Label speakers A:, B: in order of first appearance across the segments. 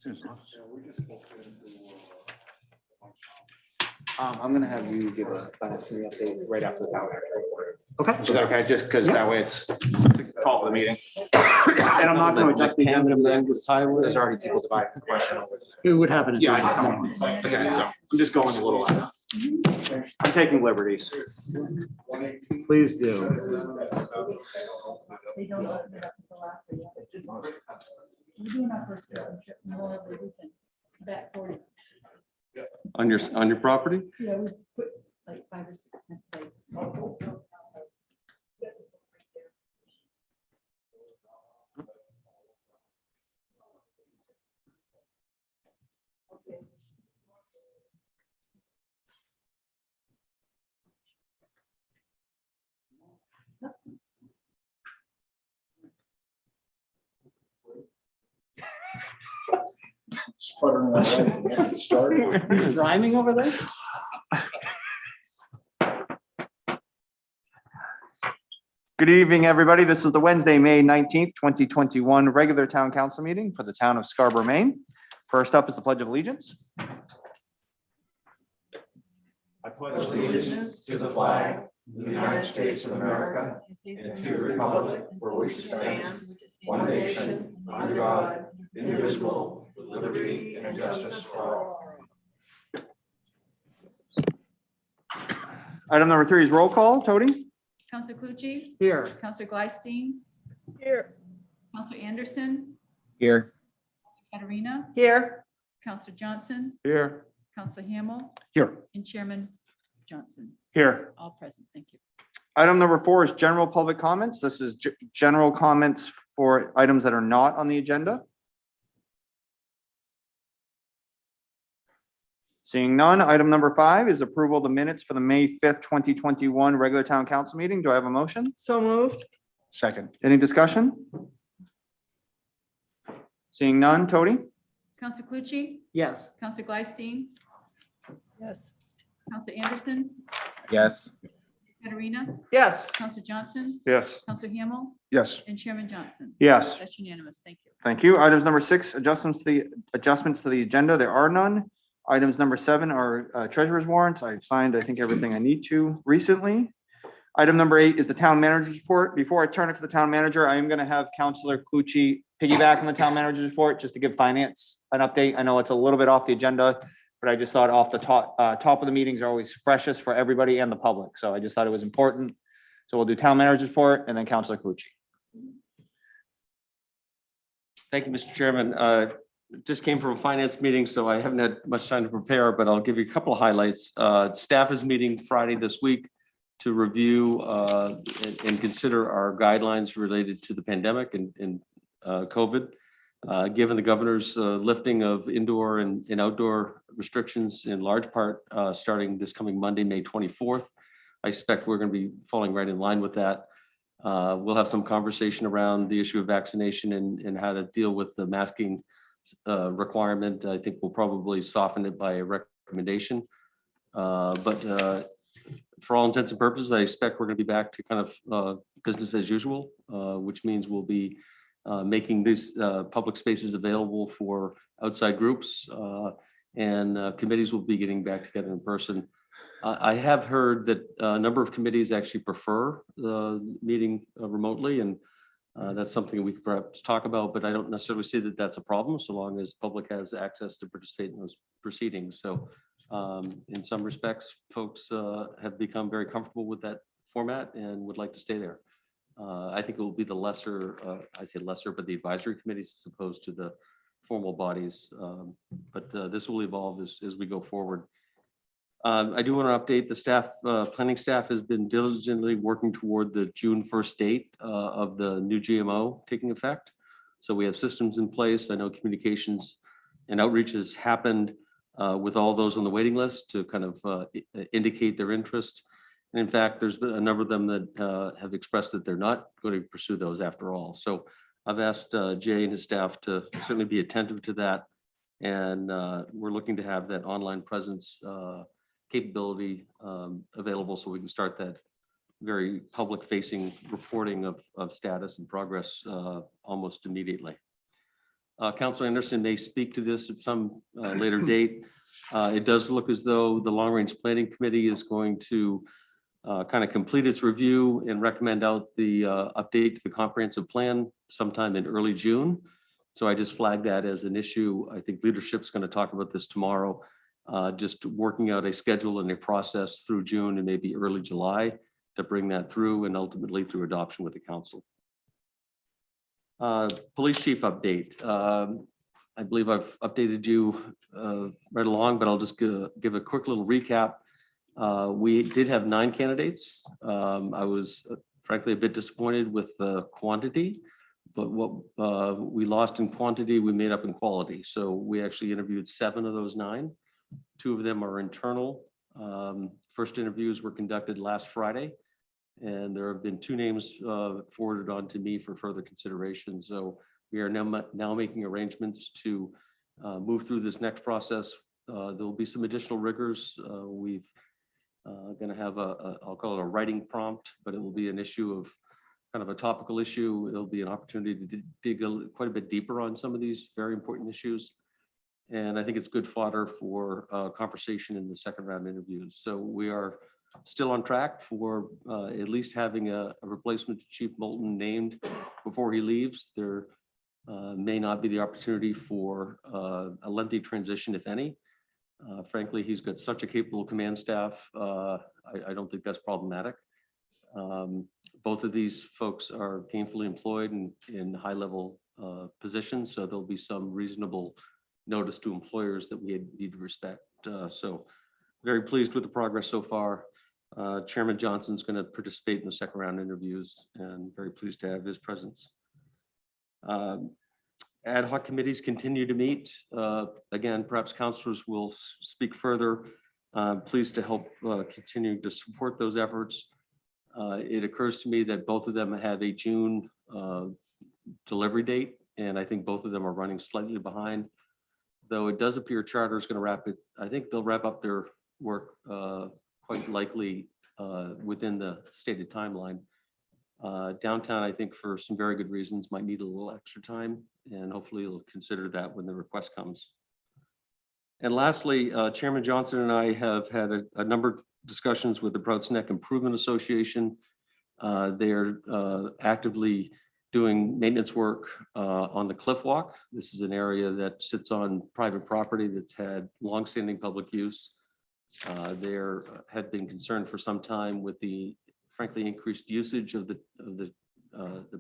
A: I'm going to have you give a finance committee update right after the town manager report.
B: Okay.
A: Is that okay? Just because that way it's the top of the meeting. And I'm not going to adjust the agenda because there's already people dividing the question over there.
B: Who would have it?
A: Yeah, I just don't want to. Okay, so I'm just going a little. I'm taking liberties.
B: Please do.
C: They don't open it up until after yet. We're doing our first more of the weekend, back 40.
D: On your property?
C: Yeah, we put like 5 or 6 tent sites.
E: Sputtering away. Started.
B: He's rhyming over there?
A: Good evening, everybody. This is the Wednesday, May 19th, 2021 regular town council meeting for the town of Scarborough, Maine. First up is the Pledge of Allegiance.
E: I pledge allegiance to the flag of the United States of America and to the republic for which it stands, one nation, under God, indivisible, with liberty and justice for all.
A: Item number 3 is roll call. Tony?
F: Counselor Clucci,
B: Here.
F: Counselor Gleisteen,
C: Here.
F: Counselor Anderson,
A: Here.
F: Katarina,
C: Here.
F: Counselor Johnson,
A: Here.
F: Counselor Hamel,
A: Here.
F: and Chairman Johnson,
A: Here.
F: all present. Thank you.
A: Item number 4 is general public comments. This is general comments for items that are not on the agenda. Seeing none, item number 5 is approval of the minutes for the May 5th, 2021 regular town council meeting. Do I have a motion?
C: So moved.
A: Second. Any discussion? Seeing none, Tony?
F: Counselor Clucci,
B: Yes.
F: Counselor Gleisteen,
C: Yes.
F: Counselor Anderson,
A: Yes.
F: Katarina,
C: Yes.
F: Counselor Johnson,
A: Yes.
F: Counselor Hamel,
A: Yes.
F: and Chairman Johnson.
A: Yes.
F: That's unanimous. Thank you.
A: Thank you. Items number 6, adjustments to the agenda. There are none. Items number 7 are treasurer's warrants. I've signed, I think, everything I need to recently. Item number 8 is the town manager's report. Before I turn it to the town manager, I am going to have Counselor Clucci piggyback on the town manager's report just to give finance an update. I know it's a little bit off the agenda, but I just thought off the top of the meetings are always freshest for everybody and the public. So I just thought it was important. So we'll do town manager's report and then Counselor Clucci.
D: Thank you, Mr. Chairman. Just came from a finance meeting, so I haven't had much time to prepare, but I'll give you a couple of highlights. Staff is meeting Friday this week to review and consider our guidelines related to the pandemic and COVID. Given the governor's lifting of indoor and outdoor restrictions in large part starting this coming Monday, May 24th, I expect we're going to be falling right in line with that. We'll have some conversation around the issue of vaccination and how to deal with the masking requirement. I think we'll probably soften it by a recommendation. But for all intents and purposes, I expect we're going to be back to kind of business as usual, which means we'll be making these public spaces available for outside groups and committees will be getting back together in person. I have heard that a number of committees actually prefer meeting remotely, and that's something we could perhaps talk about, but I don't necessarily see that that's a problem so long as public has access to participate in those proceedings. So in some respects, folks have become very comfortable with that format and would like to stay there. I think it will be the lesser, I say lesser, but the advisory committees as opposed to the formal bodies. But this will evolve as we go forward. I do want to update the staff. Planning staff has been diligently working toward the June 1st date of the new GMO taking effect. So we have systems in place. I know communications and outreach has happened with all those on the waiting list to kind of indicate their interest. And in fact, there's been a number of them that have expressed that they're not going to pursue those after all. So I've asked Jay and his staff to certainly be attentive to that. And we're looking to have that online presence capability available so we can start that very public facing reporting of status and progress almost immediately. Councilor Anderson may speak to this at some later date. It does look as though the Long Range Planning Committee is going to kind of complete its review and recommend out the update to the comprehensive plan sometime in early June. So I just flagged that as an issue. I think leadership's going to talk about this tomorrow, just working out a schedule and a process through June and maybe early July to bring that through and ultimately through adoption with the council. Police chief update. I believe I've updated you right along, but I'll just give a quick little recap. We did have 9 candidates. I was frankly a bit disappointed with the quantity, but what we lost in quantity, we made up in quality. So we actually interviewed 7 of those 9. 2 of them are internal. First interviews were conducted last Friday, and there have been 2 names forwarded on to me for further consideration. So we are now making arrangements to move through this next process. There will be some additional rigors. We've going to have I'll call it a writing prompt, but it will be an issue of kind of a topical issue. It'll be an opportunity to dig quite a bit deeper on some of these very important issues. And I think it's good fodder for conversation in the second round interviews. So we are still on track for at least having a replacement to Chief Moulton named before he leaves. There may not be the opportunity for a lengthy transition, if any. Frankly, he's got such a capable command staff. I don't think that's problematic. Both of these folks are gainfully employed in high-level positions, so there'll be some reasonable notice to employers that we need to respect. So very pleased with the progress so far. Chairman Johnson's going to participate in the second round interviews, and very pleased to have his presence. Ad hoc committees continue to meet. Again, perhaps councilors will speak further. Pleased to help continue to support those efforts. It occurs to me that both of them have a June delivery date, and I think both of them are running slightly behind. Though it does appear Charter is going to wrap it. I think they'll wrap up their work quite likely within the stated timeline. Downtown, I think for some very good reasons, might need a little extra time, and hopefully you'll consider that when the request comes. And lastly, Chairman Johnson and I have had a number of discussions with the Prouts Neck Improvement Association. They're actively doing maintenance work on the Cliff Walk. This is an area that sits on private property that's had longstanding public use. There had been concern for some time with the frankly increased usage of the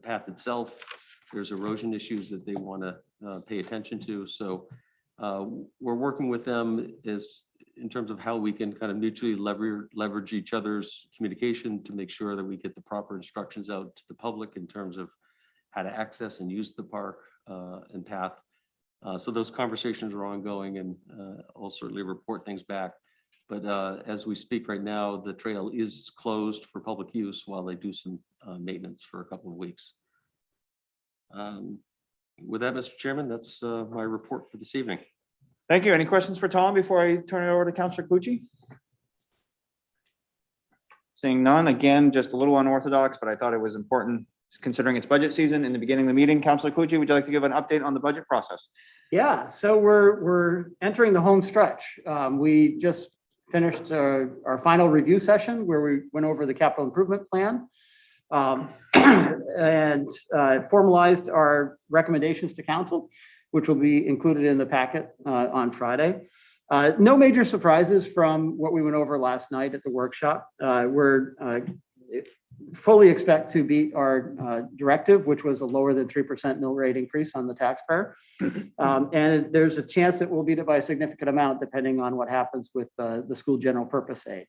D: path itself. There's erosion issues that they want to pay attention to. So we're working with them in terms of how we can kind of mutually leverage each other's communication to make sure that we get the proper instructions out to the public in terms of how to access and use the park and path. So those conversations are ongoing, and I'll certainly report things back. But as we speak right now, the trail is closed for public use while they do some maintenance for a couple of weeks. With that, Mr. Chairman, that's my report for this evening.
A: Thank you. Any questions for Tom before I turn it over to Councillor Clucci? Seeing none, again, just a little unorthodox, but I thought it was important considering it's budget season in the beginning of the meeting. Councillor Clucci, would you like to give an update on the budget process?
B: Yeah, so we're entering the home stretch. We just finished our final review session where we went over the capital improvement plan and formalized our recommendations to council, which will be included in the packet on Friday. No major surprises from what we went over last night at the workshop. We're fully expect to beat our directive, which was a lower than 3% mill rate increase on the taxpayer. And there's a chance that we'll beat it by a significant amount depending on what happens with the school general purpose aid.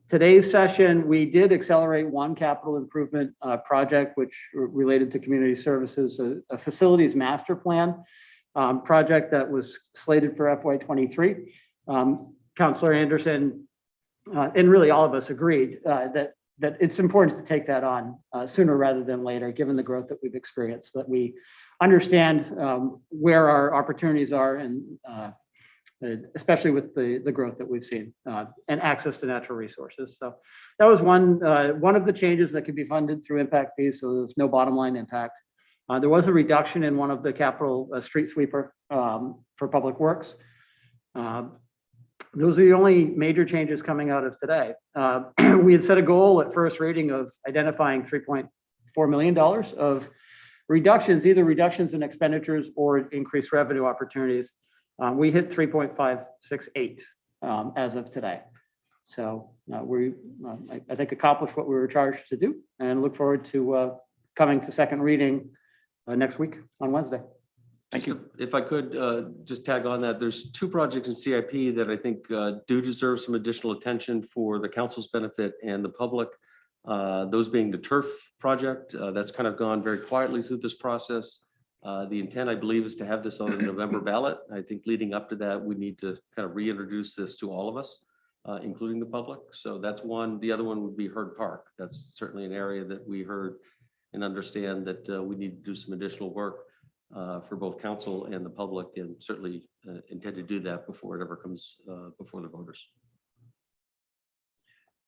B: Today's session, we did accelerate one capital improvement project, which related to community services, a facilities master plan project that was slated for FY23. Councillor Anderson and really all of us agreed that it's important to take that on sooner rather than later, given the growth that we've experienced, that we understand where our opportunities are, and especially with the growth that we've seen and access to natural resources. So that was one of the changes that could be funded through impact fees, so there's no bottom line impact. There was a reduction in one of the capital street sweeper for Public Works. Those are the only major changes coming out of today. We had set a goal at first reading of identifying $3.4 million of reductions, either reductions in expenditures or increased revenue opportunities. We hit 3.568 as of today. So I think accomplished what we were charged to do, and look forward to coming to second reading next week on Wednesday. Thank you.
D: If I could just tag on that, there's two projects in CIP that I think do deserve some additional attention for the council's benefit and the public. Those being the turf project, that's kind of gone very quietly through this process. The intent, I believe, is to have this on the November ballot. I think leading up to that, we need to kind of reintroduce this to all of us, including the public. So that's one. The other one would be Herd Park. That's certainly an area that we heard and understand that we need to do some additional work for both council and the public, and certainly intend to do that before it ever comes before the voters.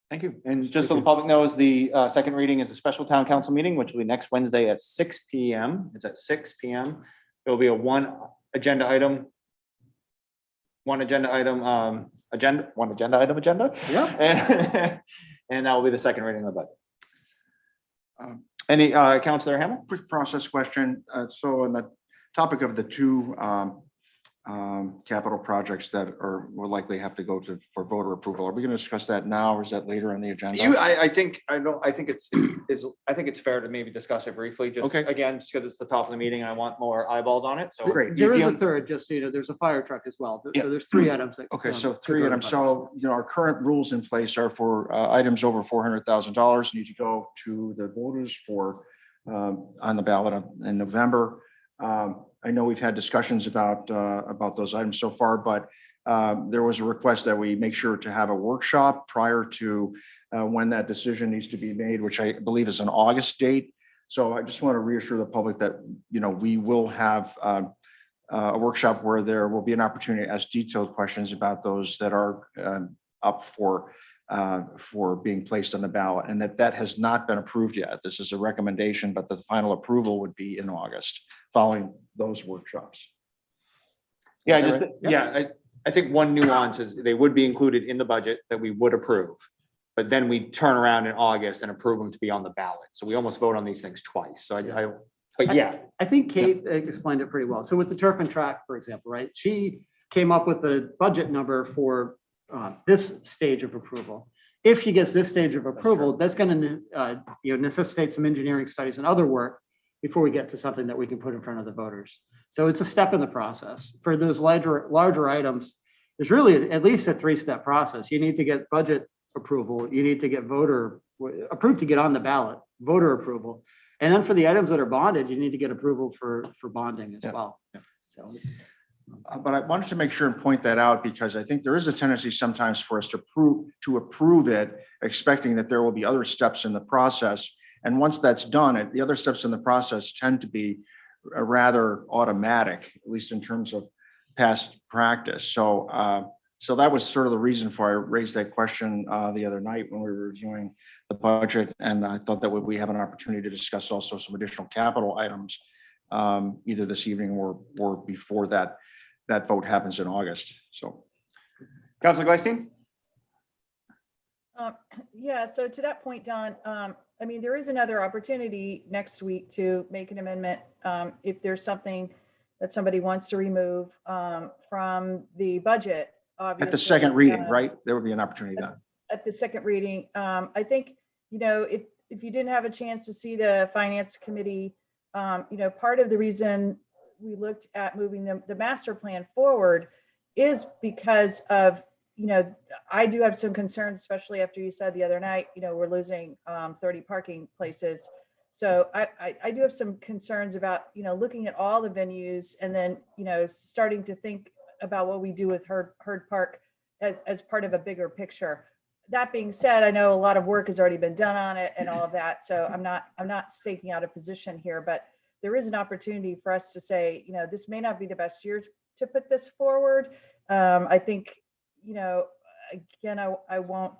A: Thank you. And just so the public knows, the second reading is a special town council meeting, which will be next Wednesday at 6 p.m. It's at 6 p.m. There'll be one agenda item.
B: Yeah.
A: And that will be the second reading of the budget. Any Councilor Hamel?
E: Quick process question. So on the topic of the two capital projects that will likely have to go for voter approval, are we going to discuss that now, or is that later in the agenda?
A: I think it's fair to maybe discuss it briefly, just
E: Okay.
A: again, just because it's the top of the meeting and I want more eyeballs on it. So
E: Great.
B: There is a third, just so you know, there's a fire truck as well.
E: Yeah.
B: So there's three items. that,
E: Okay, so
B: could
E: three
B: go to
E: items.
B: budget.
E: So, our current rules in place are for items over $400,000 need to go to the voters for on the ballot in November. I know we've had discussions about those items so far, but there was a request that we make sure to have a workshop prior to when that decision needs to be made, which I believe is an August date. So I just want to reassure the public that, we will have a workshop where there will be an opportunity to ask detailed questions about those that are up for being placed on the ballot, and that has not been approved yet. This is a recommendation, but the final approval would be in August following those workshops.
A: Yeah, I think one nuance is they would be included in the budget that we would approve, but then we turn around in August and approve them to be on the ballot. So we almost vote on these things twice. So but yeah.
B: I think Kate explained it pretty well. So with the turf and track, for example, right? She came up with the budget number for this stage of approval. If she gets this stage of approval, that's going to necessitate some engineering studies and other work before we get to something that we can put in front of the voters. So it's a step in the process. For those larger items, there's really at least a three-step process. You need to get budget approval, you need to get voter approved to get on the ballot, voter approval. And then for the items that are bonded, you need to get approval for bonding as well. So
E: But I wanted to make sure and point that out because I think there is a tendency sometimes for us to approve it, expecting that there will be other steps in the process. And once that's done, the other steps in the process tend to be rather automatic, at least in terms of past practice. So that was sort of the reason for I raised that question the other night when we were reviewing the budget. And I thought that we have an opportunity to discuss also some additional capital items either this evening or before that vote happens in August. So,
A: Councilor Gleisteen?
C: Yeah, so to that point, Don, there is another opportunity next week to make an amendment if there's something that somebody wants to remove from the budget. Obviously,
E: at the second reading, right? There would be an opportunity then.
C: At the second reading, I think, if you didn't have a chance to see the Finance Committee, part of the reason we looked at moving the master plan forward is because of, I do have some concerns, especially after you said the other night, we're losing 30 parking places. So I do have some concerns about, looking at all the venues and then, starting to think about what we do with Herd Park as part of a bigger picture. That being said, I know a lot of work has already been done on it and all of that. So I'm not staking out a position here, but there is an opportunity for us to say, this may not be the best year to put this forward. I think, again, I won't,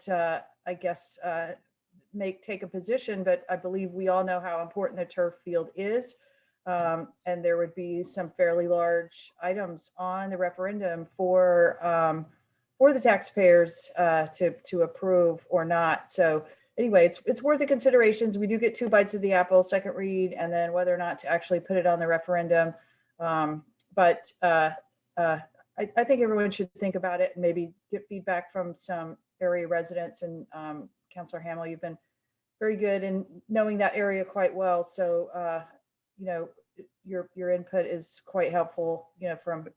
C: take a position, but I believe we all know how important the turf field is. And there would be some fairly large items on the referendum for the taxpayers to approve or not. So anyway, it's worth the considerations. We do get 2 bites of the apple, second read, and then whether or not to actually put it on the referendum. But I think everyone should think about it and maybe get feedback from some area residents. And Councilor Hamill, you've been very good in knowing that area quite well. So, your input is quite helpful, from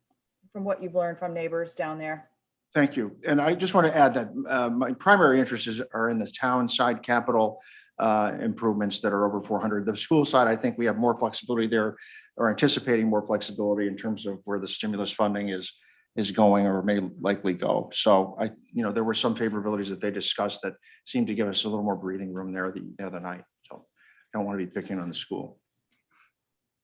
C: what you've learned from neighbors down there.
E: Thank you. And I just want to add that my primary interests are in the town side capital improvements that are over 400. The school side, I think we have more flexibility there, or anticipating more flexibility in terms of where the stimulus funding is going or may likely go. So there were some favorabilities that they discussed that seemed to give us a little more breathing room there the other night. So I don't want to be picking on the school.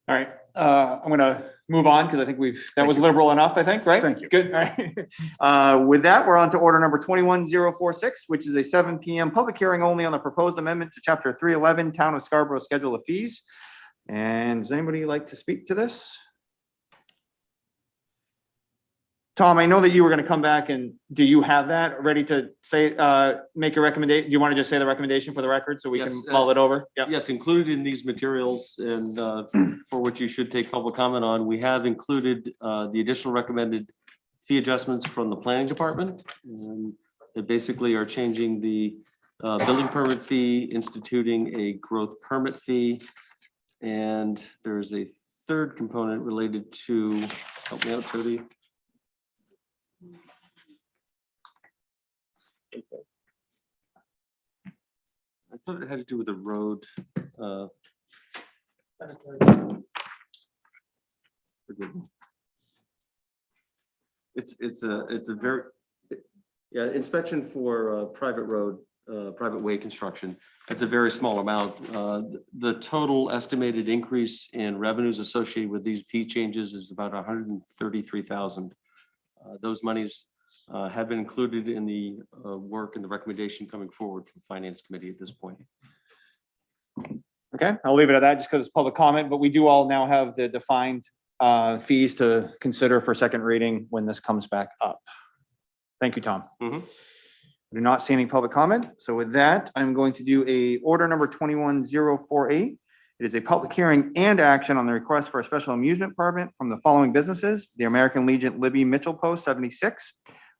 A: All right, I'm gonna move on because I think that was liberal enough, I think, right?
E: Thank you.
A: Good, all right. With that, we're on to order number 21046, which is a 7 PM public hearing only on the proposed amendment to chapter 311, Town of Scarborough Schedule of Fees. And does anybody like to speak to this? Tom, I know that you were gonna come back, and do you have that ready to say, make a recommendation? Do you want to just say the recommendation for the record so we can
D: Yes,
A: mull it over? Yeah.
D: Yes, included in these materials and for which you should take public comment on, we have included the additional recommended fee adjustments from the planning department. They basically are changing the building permit fee, instituting a growth permit fee. And there's a third component related to, help me out, Jody. I thought it had to do with the road. Forgive me. It's a very, yeah, inspection for private road, private way construction. It's a very small amount. The total estimated increase in revenues associated with these fee changes is about 133,000. Those monies have been included in the work and the recommendation coming forward from Finance Committee at this point.
A: Okay, I'll leave it at that just because it's public comment, but we do all now have the defined fees to consider for second reading when this comes back up. Thank you, Tom.
D: Mhm.
A: I do not see any public comment. So with that, I'm going to do a order number 21048. It is a public hearing and action on the request for a special amusement permit from the following businesses: the American Legion Libby Mitchell Post 76,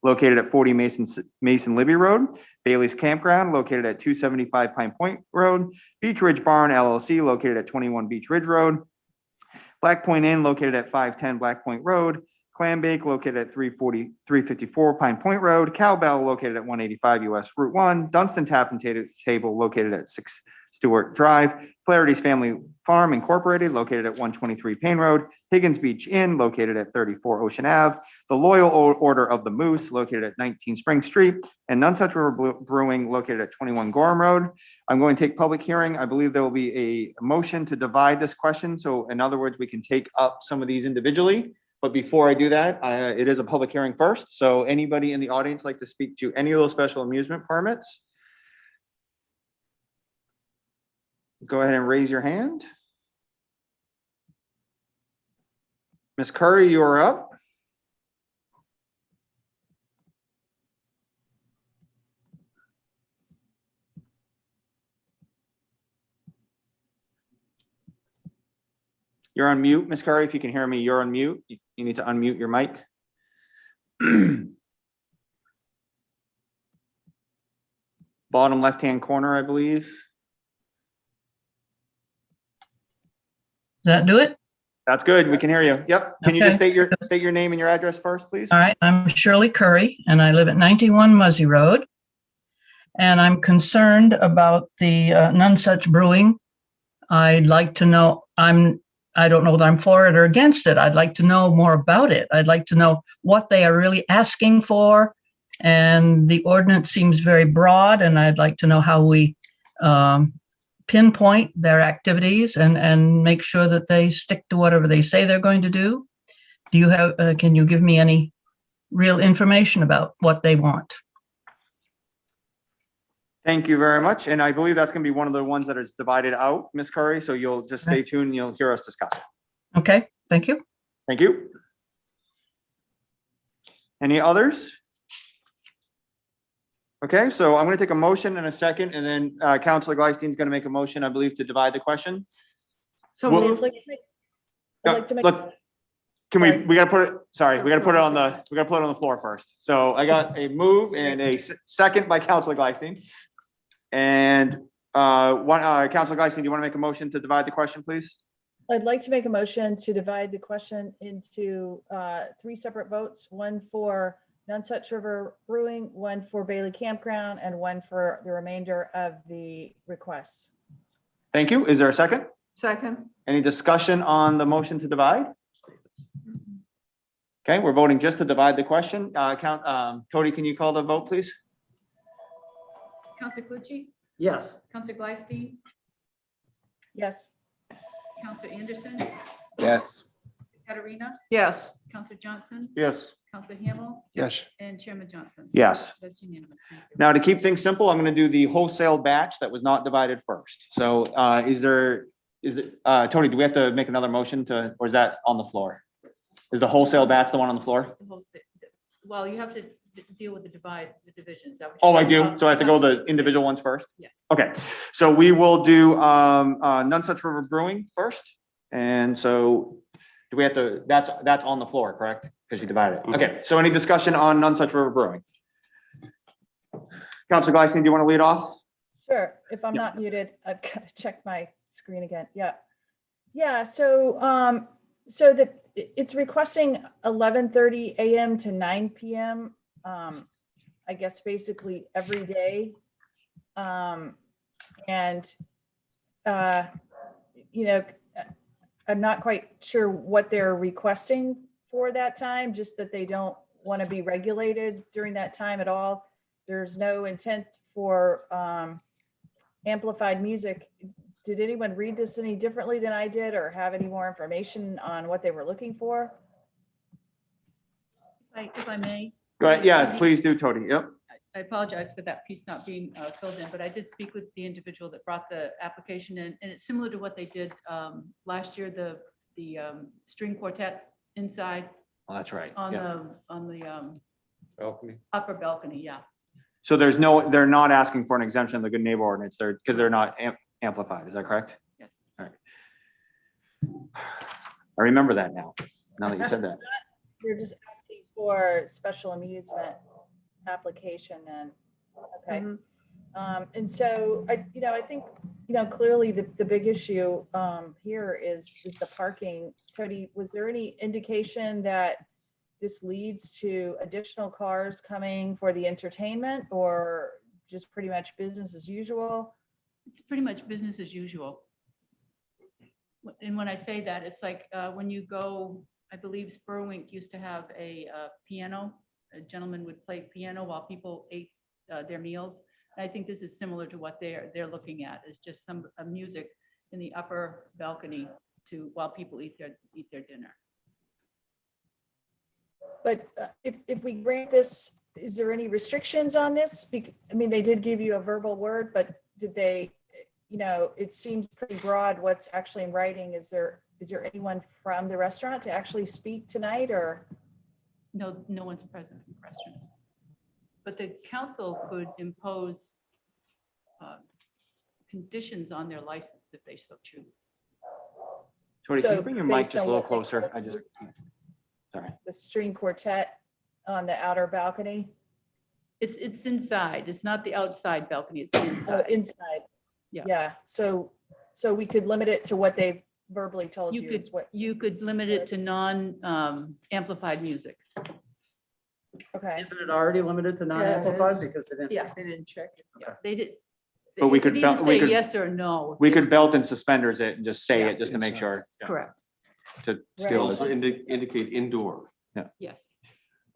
A: located at 40 Mason Libby Road; Bailey's Campground, located at 275 Pine Point Road; Beach Ridge Barn LLC, located at 21 Beach Ridge Road; Black Point Inn, located at 510 Black Point Road; Clam Bake, located at 354 Pine Point Road; Cowbell, located at 185 US Route 1; Dunstan Tap and Table, located at 6 Stewart Drive; Clarity's Family Farm Incorporated, located at 123 Payne Road; Higgins Beach Inn, located at 34 Ocean Ave; the Loyal Order of the Moose, located at 19 Spring Street; and None Such River Brewing, located at 21 Gorham Road. I'm going to take public hearing. I believe there will be a motion to divide this question. So in other words, we can take up some of these individually. But before I do that, it is a public hearing first. So anybody in the audience like to speak to any of those special amusement permits? Go ahead and raise your hand. Ms. Curry, you are up. You're on mute, Ms. Curry. If you can hear me, you're on mute. You need to unmute your mic. Bottom left-hand corner, I believe.
G: Does that do it?
A: That's good. We can hear you. Yep. Can you just
G: Okay.
A: state your name and your address first, please?
G: All right, I'm Shirley Curry, and I live at 91 Muzzy Road. And I'm concerned about the None Such Brewing. I'd like to know, I don't know whether I'm for it or against it. I'd like to know more about it. I'd like to know what they are really asking for. And the ordinance seems very broad, and I'd like to know how we pinpoint their activities and make sure that they stick to whatever they say they're going to do. Do you have, can you give me any real information about what they want?
A: Thank you very much. And I believe that's going to be one of the ones that is divided out, Ms. Curry. So you'll just stay tuned and you'll hear us discuss it.
G: Okay, thank you.
A: Thank you. Any others? Okay, so I'm going to take a motion in a second, and then Councilor Gleistein's going to make a motion, I believe, to divide the question.
C: So
A: Well-
C: I'd like to make,
A: Look, can we,
C: Sorry.
A: we gotta put it, sorry, we gotta put it on the floor first. So I got a move and a second by Councilor Gleistein. And Councilor Gleistein, do you want to make a motion to divide the question, please?
C: I'd like to make a motion to divide the question into 3 separate votes, one for Nonsuch River Brewing, one for Bailey Campground, and one for the remainder of the requests.
A: Thank you. Is there a second?
F: Second.
A: Any discussion on the motion to divide? Okay, we're voting just to divide the question. Tony, can you call the vote, please?
F: Counselor Clucci,
B: Yes.
F: Counselor Gleisty,
C: Yes.
F: Counselor Anderson,
E: Yes.
F: Katarina,
C: Yes.
F: Counselor Johnson,
A: Yes.
F: Counselor Hamel,
E: Yes.
F: and Chairman Johnson.
A: Yes.
F: That's unanimous. Thank you.
A: Now, to keep things simple, I'm going to do the wholesale batch that was not divided first. So Tony, do we have to make another motion to, or is that on the floor? Is the wholesale batch the one on the floor?
F: The whole well, you have to deal with the divisions. Is that what
A: Oh,
F: you're
A: I
F: talking
A: do.
F: about?
A: So I have to go the individual ones first?
F: Yes.
A: Okay, so we will do Nonsuch River Brewing first. And so do we have to, that's on the floor, correct? Because you divided it. Okay, so any discussion on Nonsuch River Brewing? Councilor Gleason, do you want to lead off?
C: Sure, if I'm
A: Yeah.
C: not muted, I've got to check my screen again. Yeah. Yeah, so it's requesting 11:30 a.m. to 9 p.m. I guess basically every day. You know, I'm not quite sure what they're requesting for that time, just that they don't want to be regulated during that time at all. There's no intent for amplified music. Did anyone read this any differently than I did or have any more information on what they were looking for?
F: If I may.
A: Go ahead. Yeah, please do, Tony. Yep.
F: I apologize for that piece not being filled in, but I did speak with the individual that brought the application in, and it's similar to what they did last year, the string quartets inside
A: Oh, that's right.
F: on
A: Yeah.
F: the
D: Balcony.
F: upper balcony, yeah.
A: So they're not asking for an exemption of the good neighbor ordinance. Because they're not amplified. Is that correct?
F: Yes.
A: I remember that now that you said that.
C: They're just asking for special amusement application and, okay. And so I think, clearly the big issue here is the parking. Tony, was there any indication that this leads to additional cars coming for the entertainment or just pretty much business as usual?
F: It's pretty much business as usual. And when I say that, it's like when you go, I believe Spurwink used to have a piano. A gentleman would play piano while people ate their meals. And I think this is similar to what they're looking at, is just some music in the upper balcony while people eat their dinner.
C: But if we grant this, is there any restrictions on this? I mean, they did give you a verbal word, but did they, it seems pretty broad what's actually in writing. Is there anyone from the restaurant to actually speak tonight or?
F: No one's present in the restaurant. But the council could impose conditions on their license if they so choose.
A: Tony, can you
C: So
A: bring your mic
C: based
A: just a
C: on
A: little
C: what they
A: closer?
C: listed,
A: Sorry.
C: The string quartet on the outer balcony?
F: It's inside. It's not the outside balcony. It's
C: Oh,
F: inside.
C: inside.
F: Yeah.
C: Yeah, so we could limit it to what they've verbally told
F: You
C: you
F: could
C: is what,
F: You could limit it to non-amplified music.
C: okay.
B: Isn't it already limited to non-amplified because it?
F: Yeah.
C: They didn't check it.
F: Yeah, they did.
A: But we
F: you
A: could
F: either
A: bel- we
F: say
A: could-
F: yes or no.
A: We could belt and suspenders it and just say
F: Yeah.
A: it just to make sure
F: Correct.
A: to steal
C: Right.
A: it.
D: Also indicate indoor.
F: Yes.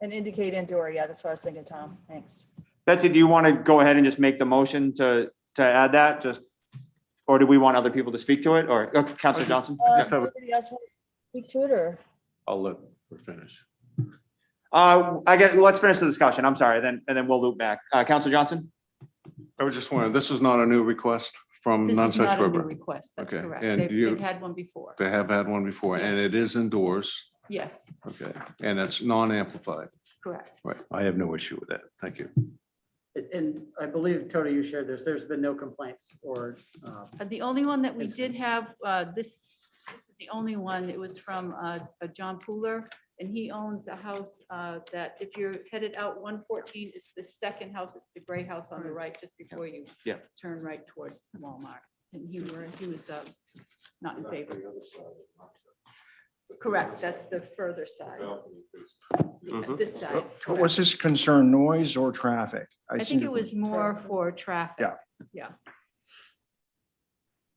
C: And indicate indoor, yeah, that's what I was thinking, Tom, thanks.
A: Betsy, do you want to go ahead and just make the motion to add that? Or do we want other people to speak to it? Or Councilor Johnson?
C: Anybody else want to speak to it or?
E: I'll let her finish.
A: Let's finish the discussion. I'm sorry, and then we'll loop back. Councilor Johnson?
E: I was just wondering, this is not a new request from
F: This
E: None
F: is
E: Such
F: not a new
E: River.
F: request. That's
E: Okay,
F: correct.
E: and
F: They've had one before.
E: They have had one before, and
F: Yes.
E: it is indoors,
F: Yes,
E: okay, and it's non-amplified.
F: correct.
E: Right, I have no issue with that. Thank you.
B: And I believe, Tony, you shared this. There's been no complaints or,
F: The only one that we
B: Yes,
F: did have, this is the only one, it was from John Pooler, and he owns a house that if you're headed out 114, it's the second house, it's the gray house on the right, just before you
D: Yeah.
F: turn right towards Walmart. And he was not in favor. Correct, that's the further side. Yeah,
D: Mhm.
F: this side.
H: What was his concern, noise or traffic?
F: I
H: seem
F: think
H: to
F: it was more for traffic.
H: Yeah.
F: Yeah.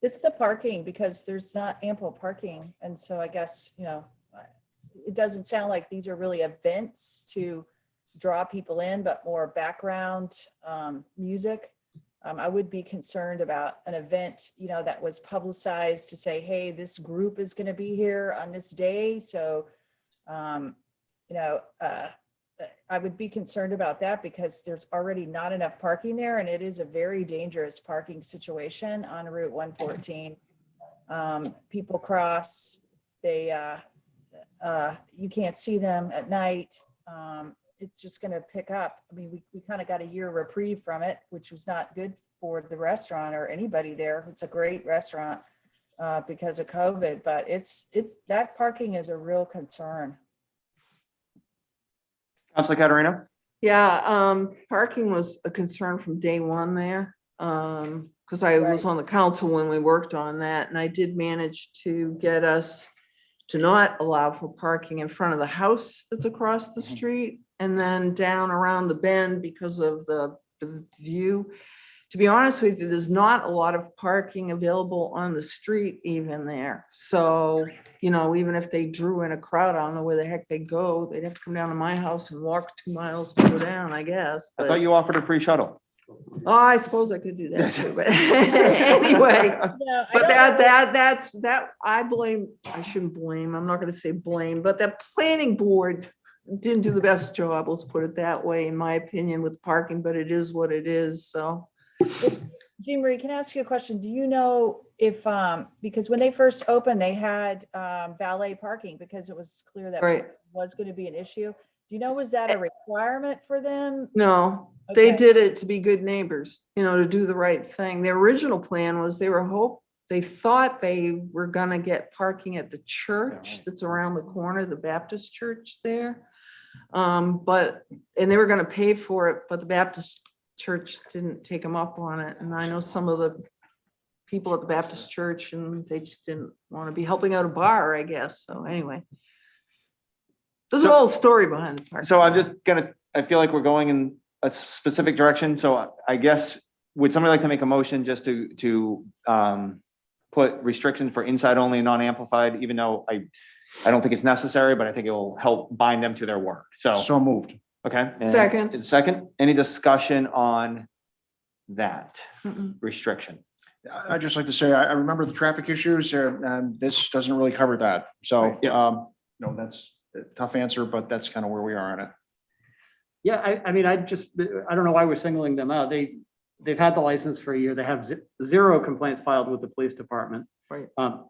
C: It's the parking because there's not ample parking. And so I guess, it doesn't sound like these are really events to draw people in, but more background music. I would be concerned about an event, that was publicized to say, hey, this group is going to be here on this day. So, I would be concerned about that because there's already not enough parking there and it is a very dangerous parking situation on Route 114. People cross, you can't see them at night. It's just going to pick up. I mean, we kind of got a year reprieve from it, which was not good for the restaurant or anybody there. It's a great restaurant because of COVID, but that parking is a real concern.
A: Counselor Caterina?
I: Yeah, parking was a concern from day one there. Because I was
C: Right.
I: on the council when we worked on that, and I did manage to get us to not allow for parking in front of the house that's across the street and then down around the bend because of the view. To be honest with you, there's not a lot of parking available on the street even there. So, even if they drew in a crowd, I don't know where the heck they'd go. They'd have to come down to my house and walk 2 miles to go down, I guess.
A: I
I: but-
A: thought you offered a free shuttle.
I: Oh, I suppose I could do that too, but anyway. But I shouldn't blame, I'm not gonna say blame, but the planning board didn't do the best job, let's put it that way, in my opinion, with parking, but it is what it is, so.
C: Jean Marie, can I ask you a question? Do you know if, because when they first opened, they had valet parking because it was clear that
I: Right.
C: was going to be an issue. Do you know, was that a requirement for them?
I: No, they
C: Okay.
I: did it to be good neighbors, to do the right thing. The original plan was they thought they were gonna get parking at the church that's around the corner, the Baptist church there. And they were gonna pay for it, but the Baptist church didn't take them up on it. And I know some of the people at the Baptist church and they just didn't want to be helping out a bar, I guess. So anyway. There's a
A: So-
I: whole story behind the parking.
A: So I feel like we're going in a specific direction. So I guess, would somebody like to make a motion just to put restrictions for inside only, non-amplified, even though I don't think it's necessary, but I think it will help bind them to their word.
H: So moved.
A: Okay. and
I: Second.
A: Second, any discussion on that
I: Mm-mm.
A: restriction?
H: I'd just like to say, I remember the traffic issues, this doesn't really cover that. So,
A: Right,
H: that's a tough answer, but that's kind of where we are on it.
B: yeah, I mean, I don't know why we're singling them out. They've had the license for a year. They have zero complaints filed with the police department.
I: Right.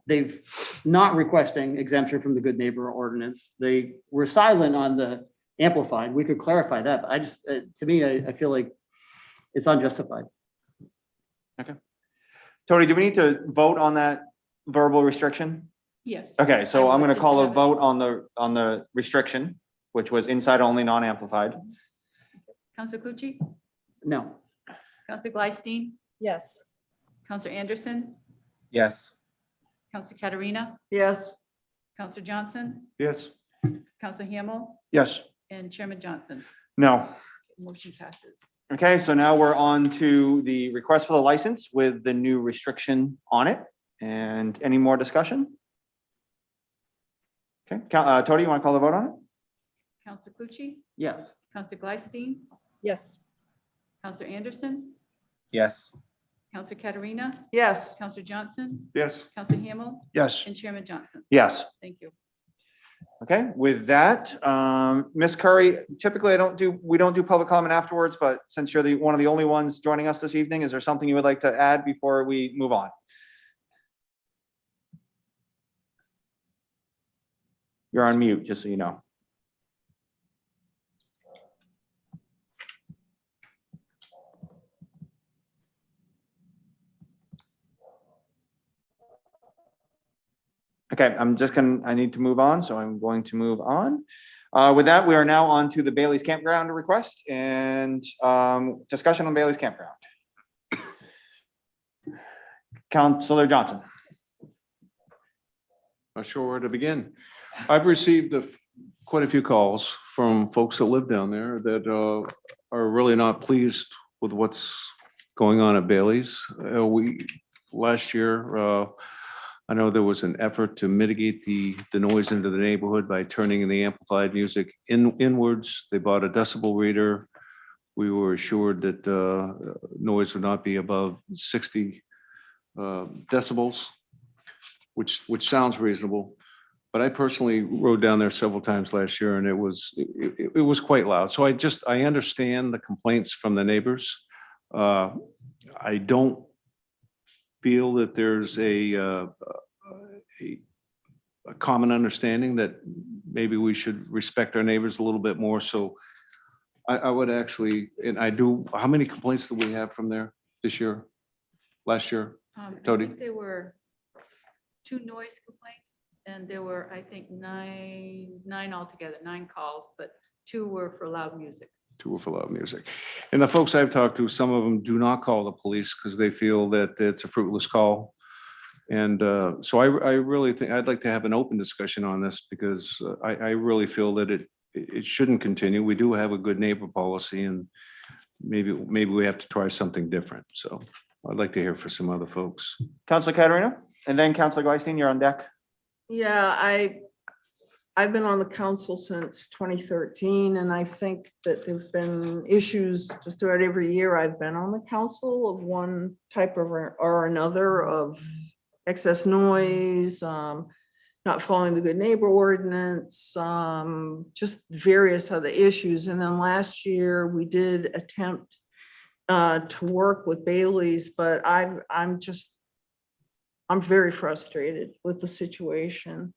B: They've not requesting exemption from the good neighbor ordinance. They were silent on the amplified. We could clarify that, but I just, to me, I feel like it's unjustified.
A: Tony, do we need to vote on that verbal restriction?
F: Yes.
A: Okay, so
F: I
A: I'm
F: would
A: gonna
F: just
A: call a
F: have it.
A: vote on the restriction, which was inside only, non-amplified.
F: Counselor Cucci,
B: No.
F: Counselor Glystein,
C: Yes.
F: Counselor Anderson,
J: Yes.
F: Counselor Katerina,
I: Yes,
F: Counselor Johnson,
E: Yes.
F: Counselor Hamel,
H: Yes.
F: and Chairman Johnson.
A: No.
F: Motion passes.
A: Okay, so now we're on to the request for the license with the new restriction on it. And any more discussion? Okay, Tony, you want to call the vote on it?
F: Counselor Cucci,
B: Yes.
F: Counselor Glystein,
C: Yes.
F: Counselor Anderson,
J: Yes.
F: Counselor Katerina,
I: yes,
F: Counselor Johnson,
E: Yes.
F: Counselor Hamel,
H: Yes.
F: and Chairman Johnson.
A: Yes.
F: Thank you.
A: Okay, with that, Ms. Curry, typically we don't do public comment afterwards, but since you're one of the only ones joining us this evening, is there something you would like to add before we move on? You're on mute, just so you know. Okay, I need to move on, so I'm going to move on. With that, we are now on to the Bailey's Campground request and discussion on Bailey's Campground. Counselor Johnson.
K: Not sure where to begin. I've received quite a few calls from folks that live down there that are really not pleased with what's going on at Bailey's. Last year, I know there was an effort to mitigate the noise into the neighborhood by turning the amplified music inwards. They bought a decibel reader. We were assured that noise would not be above 60 decibels, which sounds reasonable. But I personally rode down there several times last year, and it was quite loud. So I understand the complaints from the neighbors. I don't feel that there's a common understanding that maybe we should respect our neighbors a little bit more. So I would actually, and I do. How many complaints did we have from there this year? Last year?
F: I
K: Tony?
F: think there were 2 noise complaints, and there were, I think, nine altogether, 9 calls, but 2 were for loud music.
K: 2 were for loud music. And the folks I've talked to, some of them do not call the police because they feel that it's a fruitless call. And so I really think I'd like to have an open discussion on this because I really feel that it shouldn't continue. We do have a good neighbor policy, and maybe we have to try something different. So I'd like to hear from some other folks.
A: Counselor Katerina, and then Counselor Gleisteen, you're on deck.
I: Yeah, I've been on the council since 2013, and I think that there've been issues just about every year I've been on the council of one type of or another of excess noise, not following the good neighbor ordinance, just various other issues. And then last year we did attempt to work with Bailey's, but I'm very frustrated with the situation.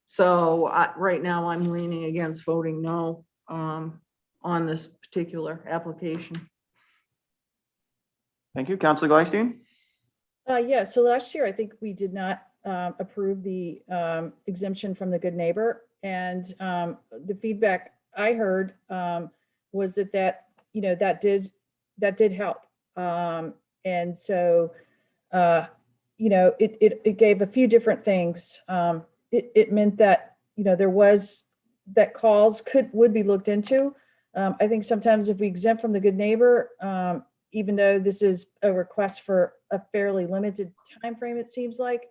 I: So right now I'm leaning against voting no on this particular application.
A: Thank you. Counselor Gleisteen?
C: Yeah, so last year, I think we did not approve the exemption from the good neighbor. And the feedback I heard was that did help. And so, it gave a few different things. It meant that, there was, that calls would be looked into. I think sometimes if we exempt from the good neighbor, even though this is a request for a fairly limited time frame, it seems like,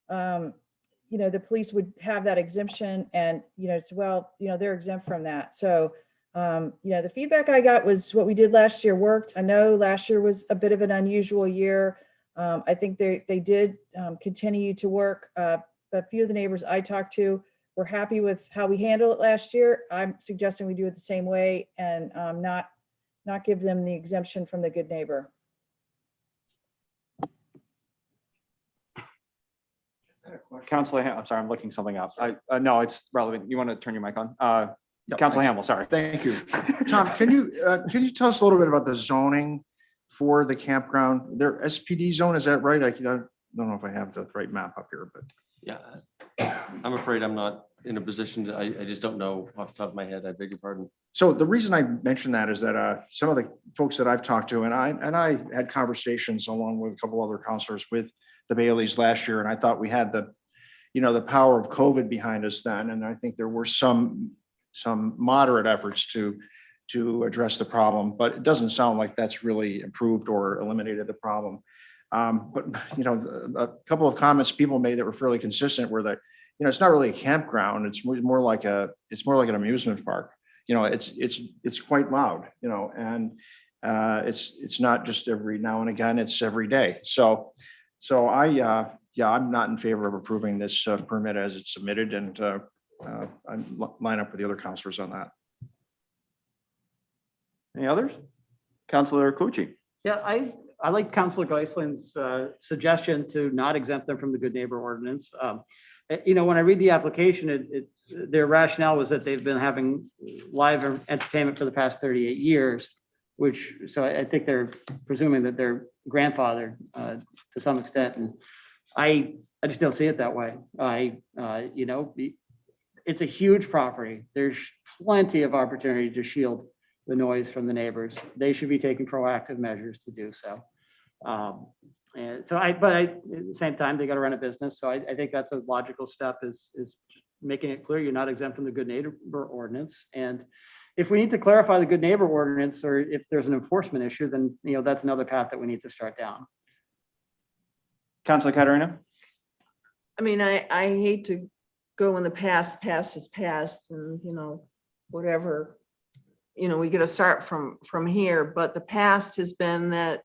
C: the police would have that exemption and, so, well, they're exempt from that. So, the feedback I got was what we did last year worked. I know last year was a bit of an unusual year. I think they did continue to work. A few of the neighbors I talked to were happy with how we handled it last year. I'm suggesting we do it the same way and not give them the exemption from the good neighbor.
A: Counselor, I'm sorry, I'm looking something up. No, it's relevant. You want to turn your mic on?
H: Yep,
A: Counselor
H: thanks.
A: Hamel, sorry.
H: Thank you. Tom, can you tell us a little bit about the zoning for the campground? Their SPD zone, is that right? I don't know if I have the right map up here, but.
D: Yeah, I'm afraid I'm not in a position to, I just don't know off the top of my head. I beg your pardon.
H: So the reason I mentioned that is that some of the folks that I've talked to, and I had conversations along with a couple other counselors with the Baileys last year, and I thought we had the power of COVID behind us then, and I think there were some moderate efforts to address the problem, but it doesn't sound like that's really improved or eliminated the problem. But a couple of comments people made that were fairly consistent were that it's not really a campground. It's more like an amusement park. It's quite loud. And it's not just every now and again. It's every day. So I'm not in favor of approving this permit as it's submitted, and line up with the other counselors on that.
A: Any others? Counselor Clucci?
B: Yeah, I like Councilor Geislin's suggestion to not exempt them from the good neighbor ordinance. When I read the application, their rationale was that they've been having live entertainment for the past 38 years, so I think they're presuming that they're grandfathered to some extent. And I just don't see it that way. It's a huge property. There's plenty of opportunity to shield the noise from the neighbors. They should be taking proactive measures to do so. But at the same time, they got to run a business. So I think that's a logical step is just making it clear you're not exempt from the good neighbor ordinance. And if we need to clarify the good neighbor ordinance, or if there's an enforcement issue, then, that's another path that we need to start down.
A: Counselor Katarina?
I: I mean, I hate to go in the past is past and, whatever, we got to start from here, but the past has been that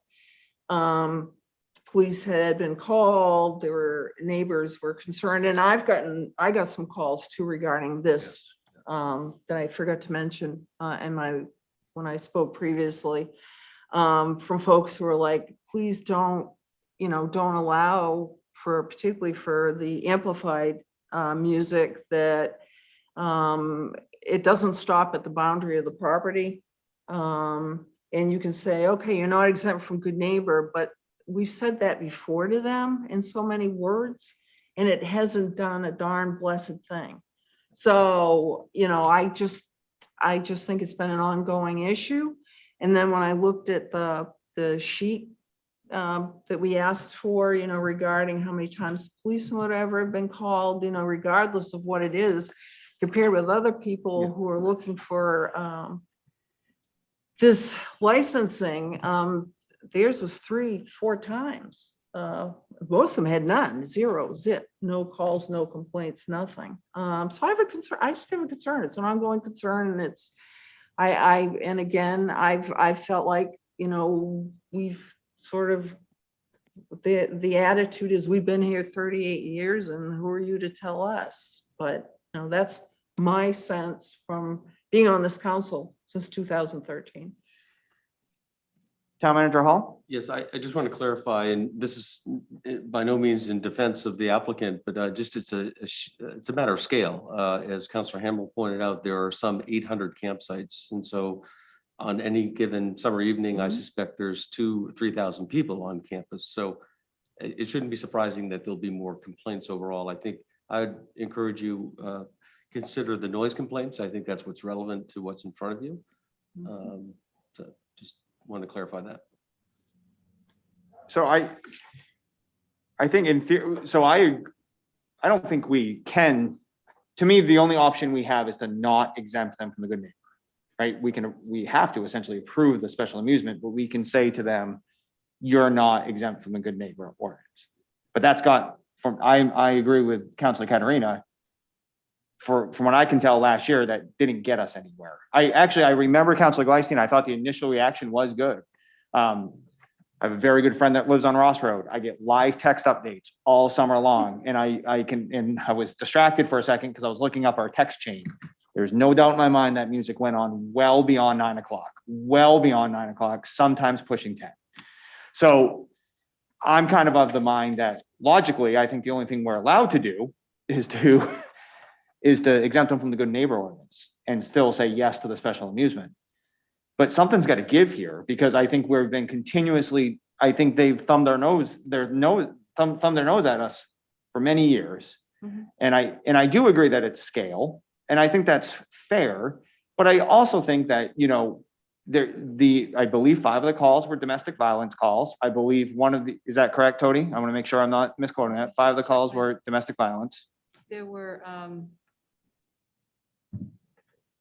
I: police had been called, there were neighbors were concerned, and I got some calls too regarding this that I forgot to mention when I spoke previously, from folks who were like, please don't allow particularly for the amplified music that it doesn't stop at the boundary of the property. And you can say, okay, you're not exempt from good neighbor, but we've said that before to them in so many words, and it hasn't done a darn blessed thing. So, I just think it's been an ongoing issue. And then when I looked at the sheet that we asked for, regarding how many times the police and whatever have been called, regardless of what it is, compared with other people who are looking for this licensing, theirs was 3-4 times. Most of them had none, 0, zip, no calls, no complaints, nothing. So I have a concern. I just have a concern. It's an ongoing concern, and and again, I've felt like, we've sort of, the attitude is we've been here 38 years and who are you to tell us? But that's my sense from being on this council since 2013.
A: Town Manager Hall?
D: Yes, I just want to clarify, and this is by no means in defense of the applicant, but just it's a matter of scale. As Councilor Hamel pointed out, there are some 800 campsites. And so on any given summer evening, I suspect there's 2,000 or 3,000 people on campus. So it shouldn't be surprising that there'll be more complaints overall. I think I'd encourage you consider the noise complaints. I think that's what's relevant to what's in front of you. So just want to clarify that.
A: So I think in theory, so I don't think we can, to me, the only option we have is to not exempt them from the good neighbor, right? We have to essentially approve the special amusement, but we can say to them, you're not exempt from the good neighbor ordinance. But that's I agree with Councilor Katarina. From what I can tell last year, that didn't get us anywhere. I remember Councilor Gleisten, I thought the initial reaction was good. I have a very good friend that lives on Ross Road. I get live text updates all summer long, and I was distracted for a second because I was looking up our text chain. There's no doubt in my mind that music went on well beyond 9 o'clock, sometimes pushing 10. So I'm kind of the mind that logically, I think the only thing we're allowed to do is to exempt them from the good neighbor ordinance and still say yes to the special amusement. But something's got to give here, because I think we've been continuously, I think they've thumbed their nose at us for many years. And I do agree that it's scale, and I think that's fair. But I also think that, I believe 5 of the calls were domestic violence calls. I believe is that correct, Tony? I want to make sure I'm not misquoting that. 5 of the calls were domestic violence.
F: There were,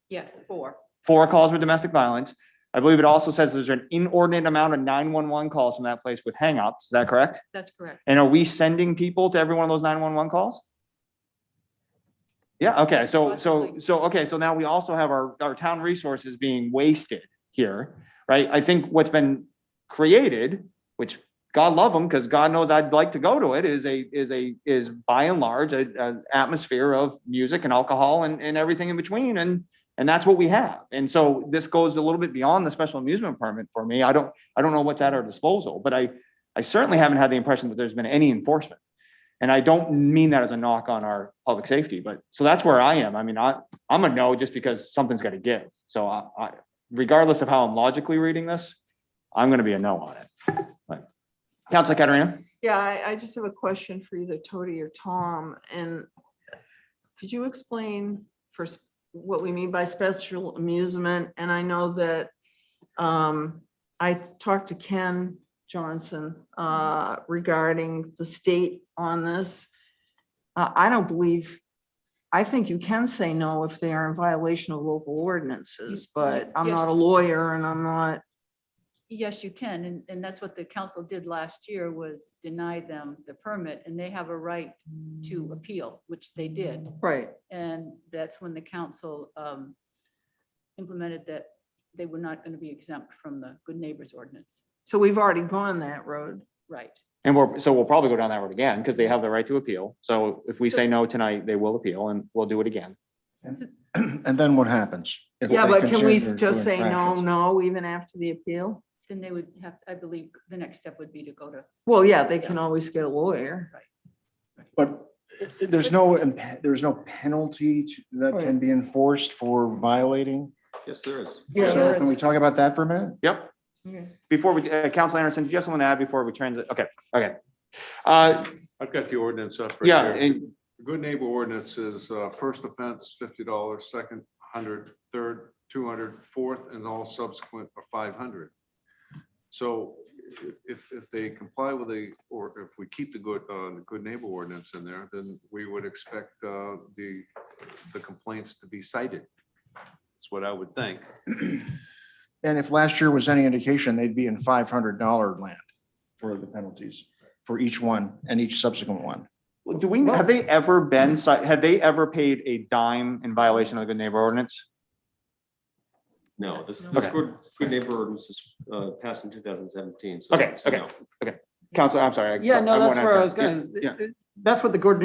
F: yes, 4.
A: 4 calls were domestic violence. I believe it also says there's an inordinate amount of 911 calls from that place with hangups. Is that correct?
F: That's correct.
A: And are we sending people to every one of those 911 calls? Yeah, okay. So now we also have our town resources being wasted here, right? I think what's been created, which God love them, because God knows I'd like to go to it, is by and large an atmosphere of music and alcohol and everything in between. And that's what we have. And so this goes a little bit beyond the special amusement permit for me. I don't know what's at our disposal, but I certainly haven't had the impression that there's been any enforcement. And I don't mean that as a knock on our public safety, but so that's where I am. I mean, I'm a no just because something's got to give. So I, regardless of how I'm logically reading this, I'm going to be a no on it. But Councilor Caterina?
I: Yeah, I just have a question for either Tony or Tom. And could you explain first what we mean by special amusement? And I know that I talked to Ken Johnson regarding the state on this. I think you can say no if they are in violation of local ordinances, but I'm not a lawyer and I'm not.
F: Yes, you can. And that's what the council did last year, was deny them the permit, and they have a right to appeal, which they did.
I: Right.
F: And that's when the council implemented that they were not going to be exempt from the Good Neighbors Ordinance.
I: So we've already gone that road.
F: Right.
A: And we'll probably go down that road again because they have the right to appeal. So if we say no tonight, they will appeal and we'll do it again.
H: And then what happens? if
I: Yeah,
H: they
I: but can we
H: continue to do
I: just say no,
H: infractions?
I: no, even after the appeal?
F: Then they would have, I believe, the next step would be to go to.
I: Well, yeah, they can always get a lawyer.
H: But there's no penalty that can be enforced for violating?
D: Yes, there is.
I: Yeah,
H: So
I: there
H: can we
I: is.
H: talk about that for a minute?
A: Yep.
I: Okay.
A: Before we, Council Anderson, do you have something to add before we transit? Okay.
K: I've got the ordinance up. right
A: Yeah,
K: here.
A: and
K: The Good Neighbor ordinance is first offense, $50, second, 100, third, 200, fourth, and all subsequent are 500. So if they comply with or if we keep the Good Neighbor ordinance in there, then we would expect the complaints to be cited. That's what I would think.
H: And if last year was any indication, they'd be in $500 land for the penalties for each one and each subsequent one.
A: have they ever been, have they ever paid a dime in violation of the Good Neighbor Ordinance?
D: No, this
A: Okay.
D: Good Neighbor ordinance was passed in 2017. so-
A: Okay,
D: so
A: okay.
D: no.
A: Council, I'm sorry.
B: Yeah, no, that's where I was
A: Yeah,
B: going.
A: yeah.
B: That's what the good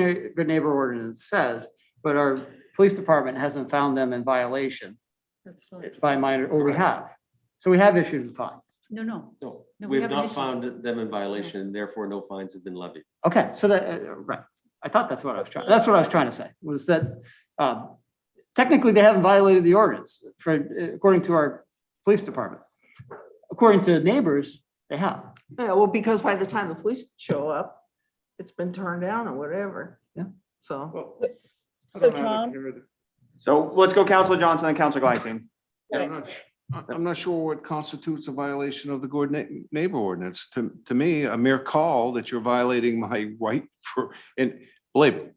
B: neighbor ordinance says, but our police department hasn't found them in violation
I: That's not
B: It's by minor, or we have. So we have issued fines.
F: No.
D: No,
F: No, we
D: we have
F: haven't
D: not
F: issued-
D: found them in violation, and therefore no fines have been levied.
B: Okay, so that, right. I thought that's what I was trying to say, was that technically they haven't violated the ordinance according to our police department. According to neighbors, they have.
I: Yeah, well, because by the time the police show up, it's been turned down or whatever.
B: Yeah.
I: So,
C: So Tom,
A: So let's go Councilor Johnson and Councilor Glycine.
K: I'm not sure what constitutes a violation of the Good Neighbor ordinance. To me, a mere call that you're violating my right and believe me,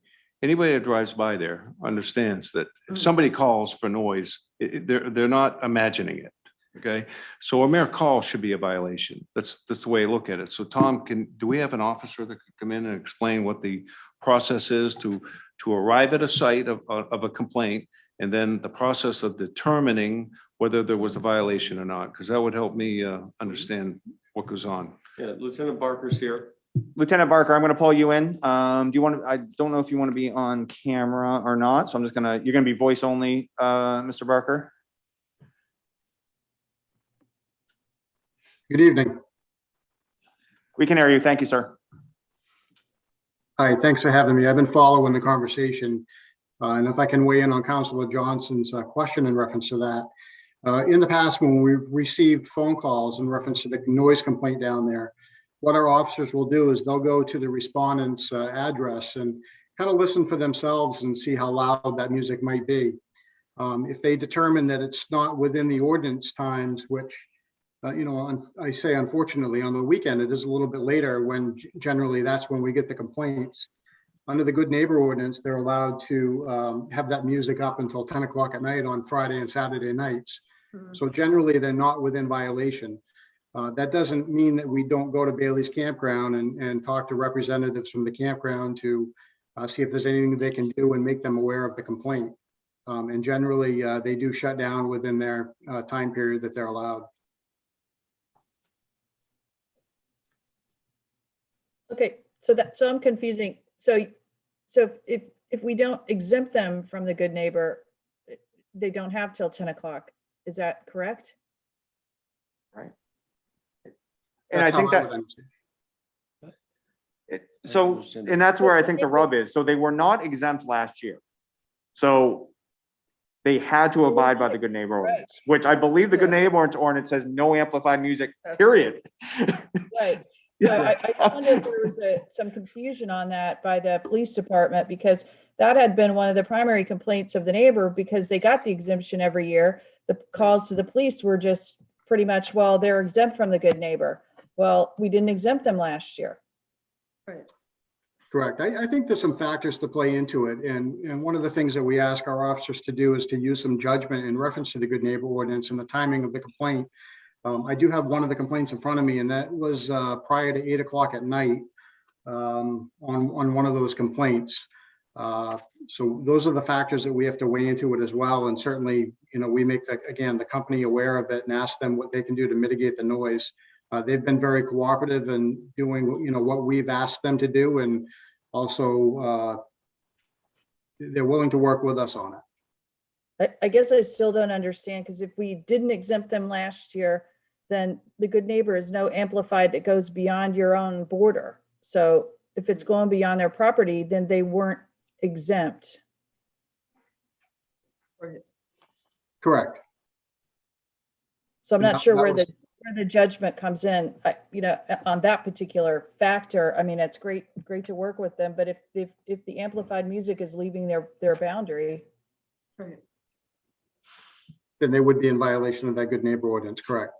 K: anybody that drives by there understands that if somebody calls for noise, they're not imagining it. Okay, so a mere call should be a violation. That's the way I look at it. So Tom, do we have an officer that could come in and explain what the process is to arrive at a site of a complaint, and then the process of determining whether there was a violation or not? Because that would help me understand what goes on.
D: Yeah, Lieutenant Barker's here.
A: Lieutenant Barker, I'm going to pull you in. Do you want to, I don't know if you want to be on camera or not, so I'm just gonna, you're going to be voice only, Mr. Barker.
L: Good evening.
A: We can hear you. Thank you, sir.
L: Hi, thanks for having me. I've been following the conversation. And if I can weigh in on Councilor Johnson's question in reference to that. In the past, when we've received phone calls in reference to the noise complaint down there, what our officers will do is they'll go to the respondent's address and kind of listen for themselves and see how loud that music might be. If they determine that it's not within the ordinance times, which I say unfortunately on the weekend, it is a little bit later when generally that's when we get the complaints. Under the Good Neighbor ordinance, they're allowed to have that music up until 10 o'clock at night on Friday and Saturday nights. So generally they're not within violation. That doesn't mean that we don't go to Bailey's Campground and talk to representatives from the campground to see if there's anything they can do and make them aware of the complaint. And generally they do shut down within their time period that they're allowed.
C: Okay, so I'm confusing. So if we don't exempt them from the good neighbor, they don't have till 10 o'clock. Is that correct?
A: And I
L: That's how
A: think that,
L: would understand.
A: so, and that's where I think the rub is. So they were not exempt last year. So they had to abide by the good neighbor
C: Right.
A: ordinance, which I believe the good neighbor ordinance says no amplified music, period.
C: Right. So I wonder if there was some confusion on that by the police department, because that had been one of the primary complaints of the neighbor, because they got the exemption every year. The calls to the police were just pretty much, well, they're exempt from the good neighbor. Well, we didn't exempt them last year.
L: Correct. I think there's some factors to play into it. And one of the things that we ask our officers to do is to use some judgment in reference to the good neighbor ordinance and the timing of the complaint. I do have one of the complaints in front of me, and that was prior to 8 o'clock at night on one of those complaints. So those are the factors that we have to weigh into it as well. And certainly, we make the company aware of it and ask them what they can do to mitigate the noise. They've been very cooperative in doing, what we've asked them to do. And also they're willing to work with us on it.
C: I guess I still don't understand, because if we didn't exempt them last year, then the good neighbor is no amplified that goes beyond your own border. So if it's going beyond their property, then they weren't exempt.
L: Correct.
C: So I'm
L: And
C: not sure
L: that
C: where
L: was-
C: the judgment comes in, on that particular factor. I mean, it's great to work with them, but if the amplified music is leaving their boundary.
L: Then they would be in violation of that good neighbor ordinance, correct?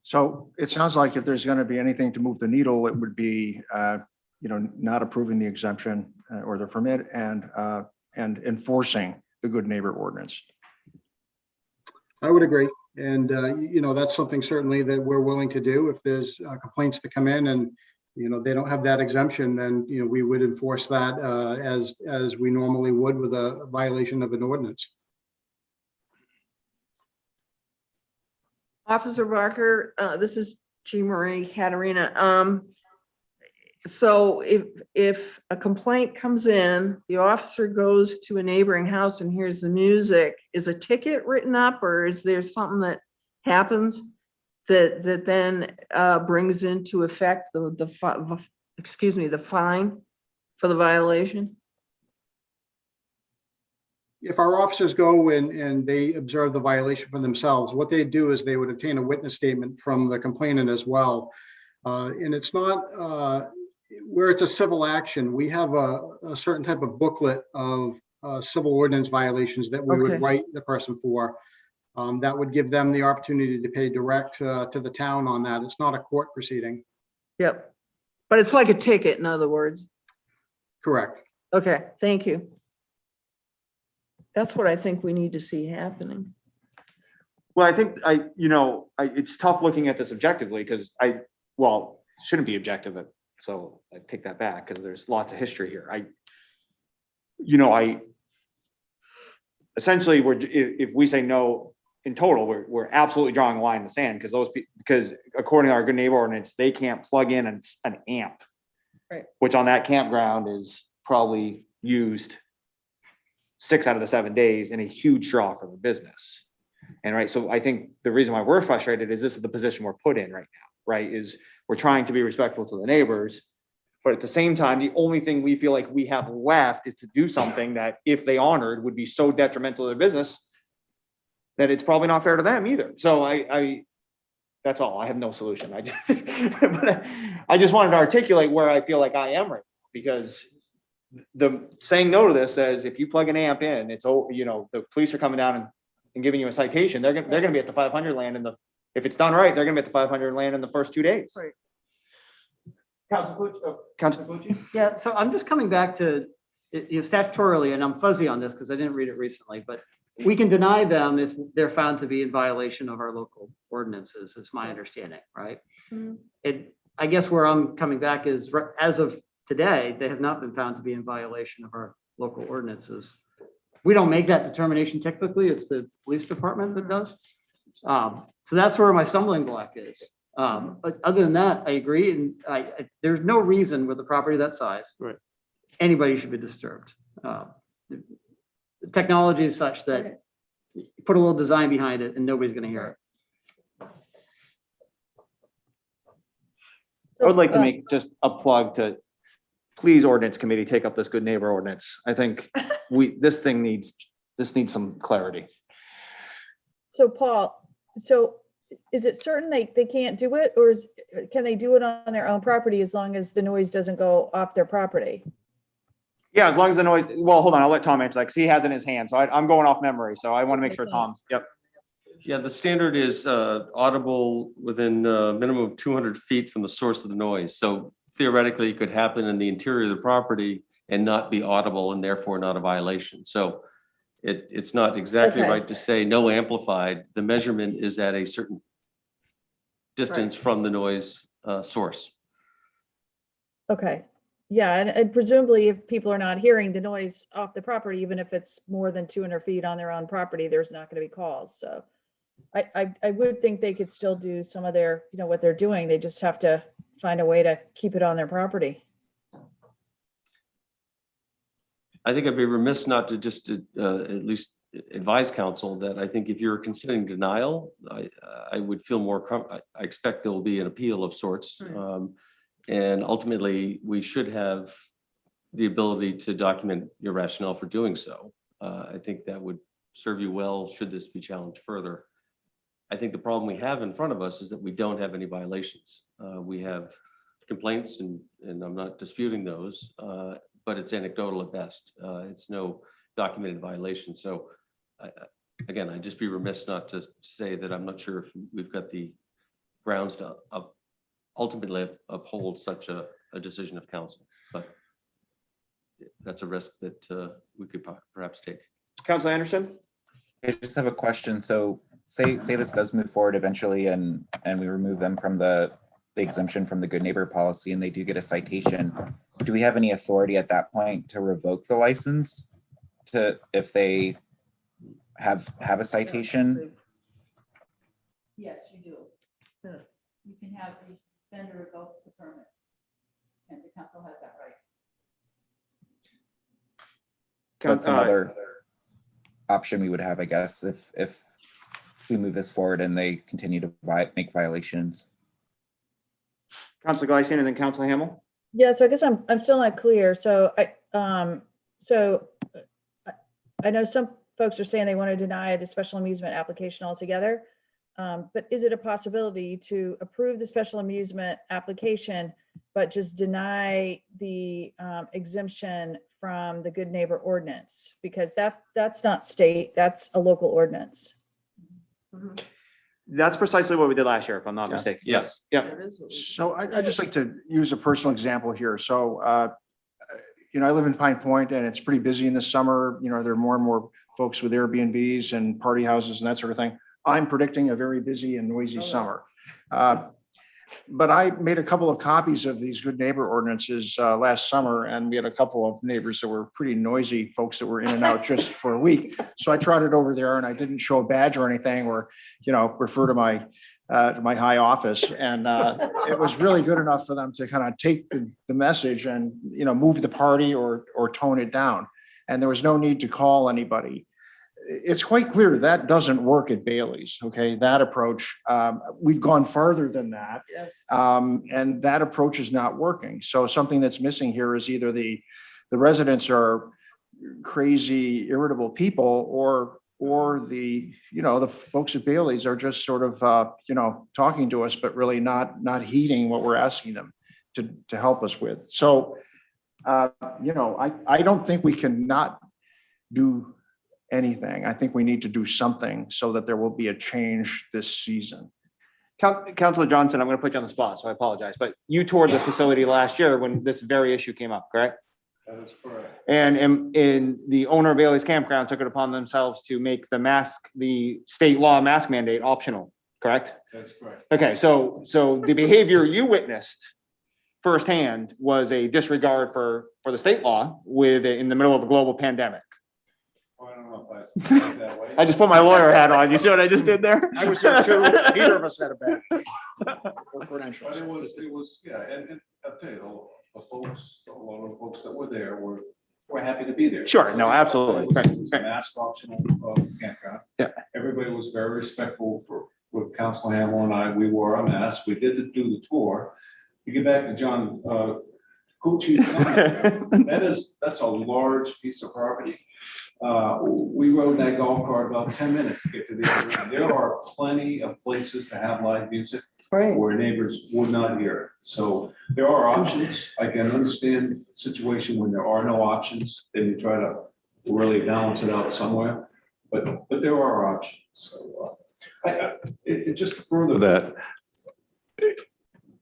H: So it sounds like if there's going to be anything to move the needle, it would be, not approving the exemption or the permit and enforcing the good neighbor ordinance.
L: I would agree. And, that's something certainly that we're willing to do. If there's complaints to come in and, they don't have that exemption, then, we would enforce that as we normally would with a violation of an ordinance.
I: Officer Barker, this is Jean Marie Katerina. So if a complaint comes in, the officer goes to a neighboring house and hears the music, is a ticket written up, or is there something that happens that then brings into effect the fine for the violation?
L: If our officers go and they observe the violation for themselves, what they do is they would obtain a witness statement from the complainant as well. And it's not, where it's a civil action, we have a certain type of booklet of civil ordinance violations that we
I: Okay.
L: would write the person for. That would give them the opportunity to pay direct to the town on that. It's not a court proceeding.
I: Yep. But it's like a ticket, in other words.
L: Correct.
I: Okay, thank you. That's what I think we need to see happening.
A: Well, I think it's tough looking at this objectively because shouldn't be objective. So I take that back because there's lots of history here. Essentially if we say no in total, we're absolutely drawing a line in the sand because according to our good neighbor ordinance, they can't plug in an amp.
I: Right.
A: Which on that campground is probably used 6 out of the 7 days and a huge draw for the business. And right, so I think the reason why we're frustrated is this is the position we're put in right now, right? Is we're trying to be respectful to the neighbors, but at the same time, the only thing we feel like we have left is to do something that if they honored would be so detrimental to their business that it's probably not fair to them either. So that's all. I have no solution. But I just wanted to articulate where I feel like I am right now, because the saying no to this says if you plug an amp in, the police are coming down and giving you a citation. They're gonna be at the 500 land if it's done right, they're gonna be at the 500 land in the first 2 days.
I: Right.
A: Council Pucci?
B: Yeah, so I'm just coming back to statutorily, and I'm fuzzy on this because I didn't read it recently, but we can deny them if they're found to be in violation of our local ordinances, is my understanding, right?
I: Mhm.
B: I guess where I'm coming back is, as of today, they have not been found to be in violation of our local ordinances. We don't make that determination typically, it's the police department that does. So that's where my stumbling block is. But other than that, I agree, and there's no reason with a property that size.
K: Right.
B: Anybody should be disturbed. The technology is such that you put a little design behind it and nobody's gonna hear it.
A: I would like to make just a plug to, please ordinance committee, take up this good neighbor ordinance. I think this needs some clarity.
C: So Paul, is it certain they can't do it, or can they do it on their own property as long as the noise doesn't go off their property?
A: Yeah, as long as the noise, well, hold on, I'll let Tom answer that, because he has it in his hand, so I'm going off memory, so I want to make sure Tom, yep.
D: Yeah, the standard is audible within a minimum of 200 feet from the source of the noise. So theoretically, it could happen in the interior of the property and not be audible and therefore not a violation. So it's not exactly
C: Okay.
D: right to say no amplified. The measurement is at a certain distance from the noise source.
C: Okay, yeah, and presumably if people are not hearing the noise off the property, even if it's more than 200 feet on their own property, there's not going to be calls, so. I would think they could still do some of their, what they're doing. They just have to find a way to keep it on their property.
D: I think I'd be remiss not to just at least advise council that I think if you're considering denial, I would feel more, I expect there will be an appeal of sorts. And ultimately, we should have the ability to document your rationale for doing so. I think that would serve you well should this be challenged further. I think the problem we have in front of us is that we don't have any violations. We have complaints and I'm not disputing those, but it's anecdotal at best. It's no documented violation. So again, I'd just be remiss not to say that I'm not sure if we've got the grounds to ultimately uphold such a decision of council, but that's a risk that we could perhaps take.
A: Councilor Anderson?
J: I just have a question. So say this does move forward eventually and we remove them from the exemption from the good neighbor policy and they do get a citation. Do we have any authority at that point to revoke the license if they have a citation?
F: Yes, you do. You can have a suspend or revoke the permit. And the council has that right.
J: That's another option we would have, I guess, if we move this forward and they continue to make violations.
A: Councilor Glycian and then Councilor Hamel?
C: Yeah, so I guess I'm still not clear. So I know some folks are saying they want to deny the special amusement application altogether. But is it a possibility to approve the special amusement application, but just deny the exemption from the good neighbor ordinance? Because that's not state, that's a local ordinance.
A: That's precisely what we did last year, if I'm not mistaken.
D: Yes.
A: Yeah.
I: That is what we-
H: So I'd just like to use a personal example here. So, I live in Pine Point and it's pretty busy in the summer. There are more and more folks with Airbnbs and party houses and that sort of thing. I'm predicting a very busy and noisy summer. But I made a couple of copies of these good neighbor ordinances last summer, and we had a couple of neighbors that were pretty noisy folks that were in and out just for a week. So I trotted over there and I didn't show a badge or anything or, refer to my high office. And it was really good enough for them to kind of take the message and, move the party or tone it down. And there was no need to call anybody. It's quite clear that doesn't work at Bailey's, okay? That approach, we've gone farther than that.
I: Yes.
H: And that approach is not working. So something that's missing here is either the residents are crazy, irritable people, or the folks at Bailey's are just sort of talking to us, but really not heeding what we're asking them to help us with. So I don't think we can not do anything. I think we need to do something so that there will be a change this season.
A: Councilor Johnson, I'm going to put you on the spot, so I apologize, but you toured the facility last year when this very issue came up, correct?
K: That is correct.
A: And in the owner of Bailey's Campground took it upon themselves to make the state law mask mandate optional, correct?
K: That's correct.
A: Okay, so the behavior you witnessed firsthand was a disregard for the state law in the middle of a global pandemic.
K: I don't know.
A: I just put my lawyer hat on. You see what I just did there?
H: I was there too. Neither of us had a badge or
K: But
H: credentials.
K: it was, yeah, and I'll tell you, the folks, a lot of the folks that were there were happy to be there.
A: Sure, no, absolutely. Right,
K: It was a
A: right.
K: mask optional campground.
A: Yeah.
K: Everybody was very respectful with Council Hamel and I. We wore our masks. We did do the tour. You get back to John Cucci's comment, that's a large piece of property. We rode that golf cart about 10 minutes to get to the other end. There are plenty of places to have live music
I: Right.
K: where neighbors would not hear it. So there are options. I can understand the situation when there are no options, then you try to really balance it out somewhere. But there are options. So just to further that,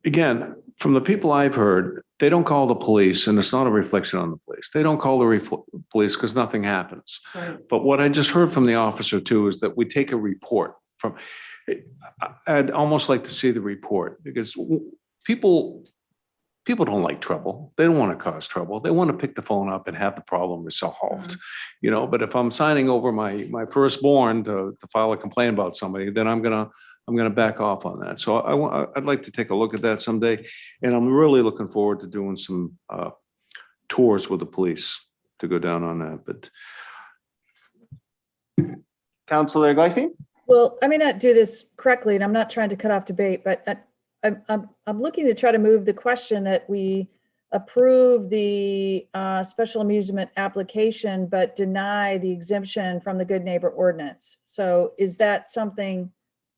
K: again, from the people I've heard, they don't call the police, and it's not a reflection on the police. They don't call the police because nothing happens.
I: Right.
K: But what I just heard from the officer too is that we take a report from, I'd almost like to see the report because people don't like trouble. They don't want to cause trouble. They want to pick the phone up and have the problem resolved, you know, but if I'm signing over my firstborn to file a complaint about somebody, then I'm gonna back off on that. So I'd like to take a look at that someday. And I'm really looking forward to doing some tours with the police to go down on that, but.
A: Counselor Gleason?
C: Well, I may not do this correctly, and I'm not trying to cut off debate, but I'm looking to try to move the question that we approve the special amusement application, but deny the exemption from the Good Neighbor ordinance. So is that something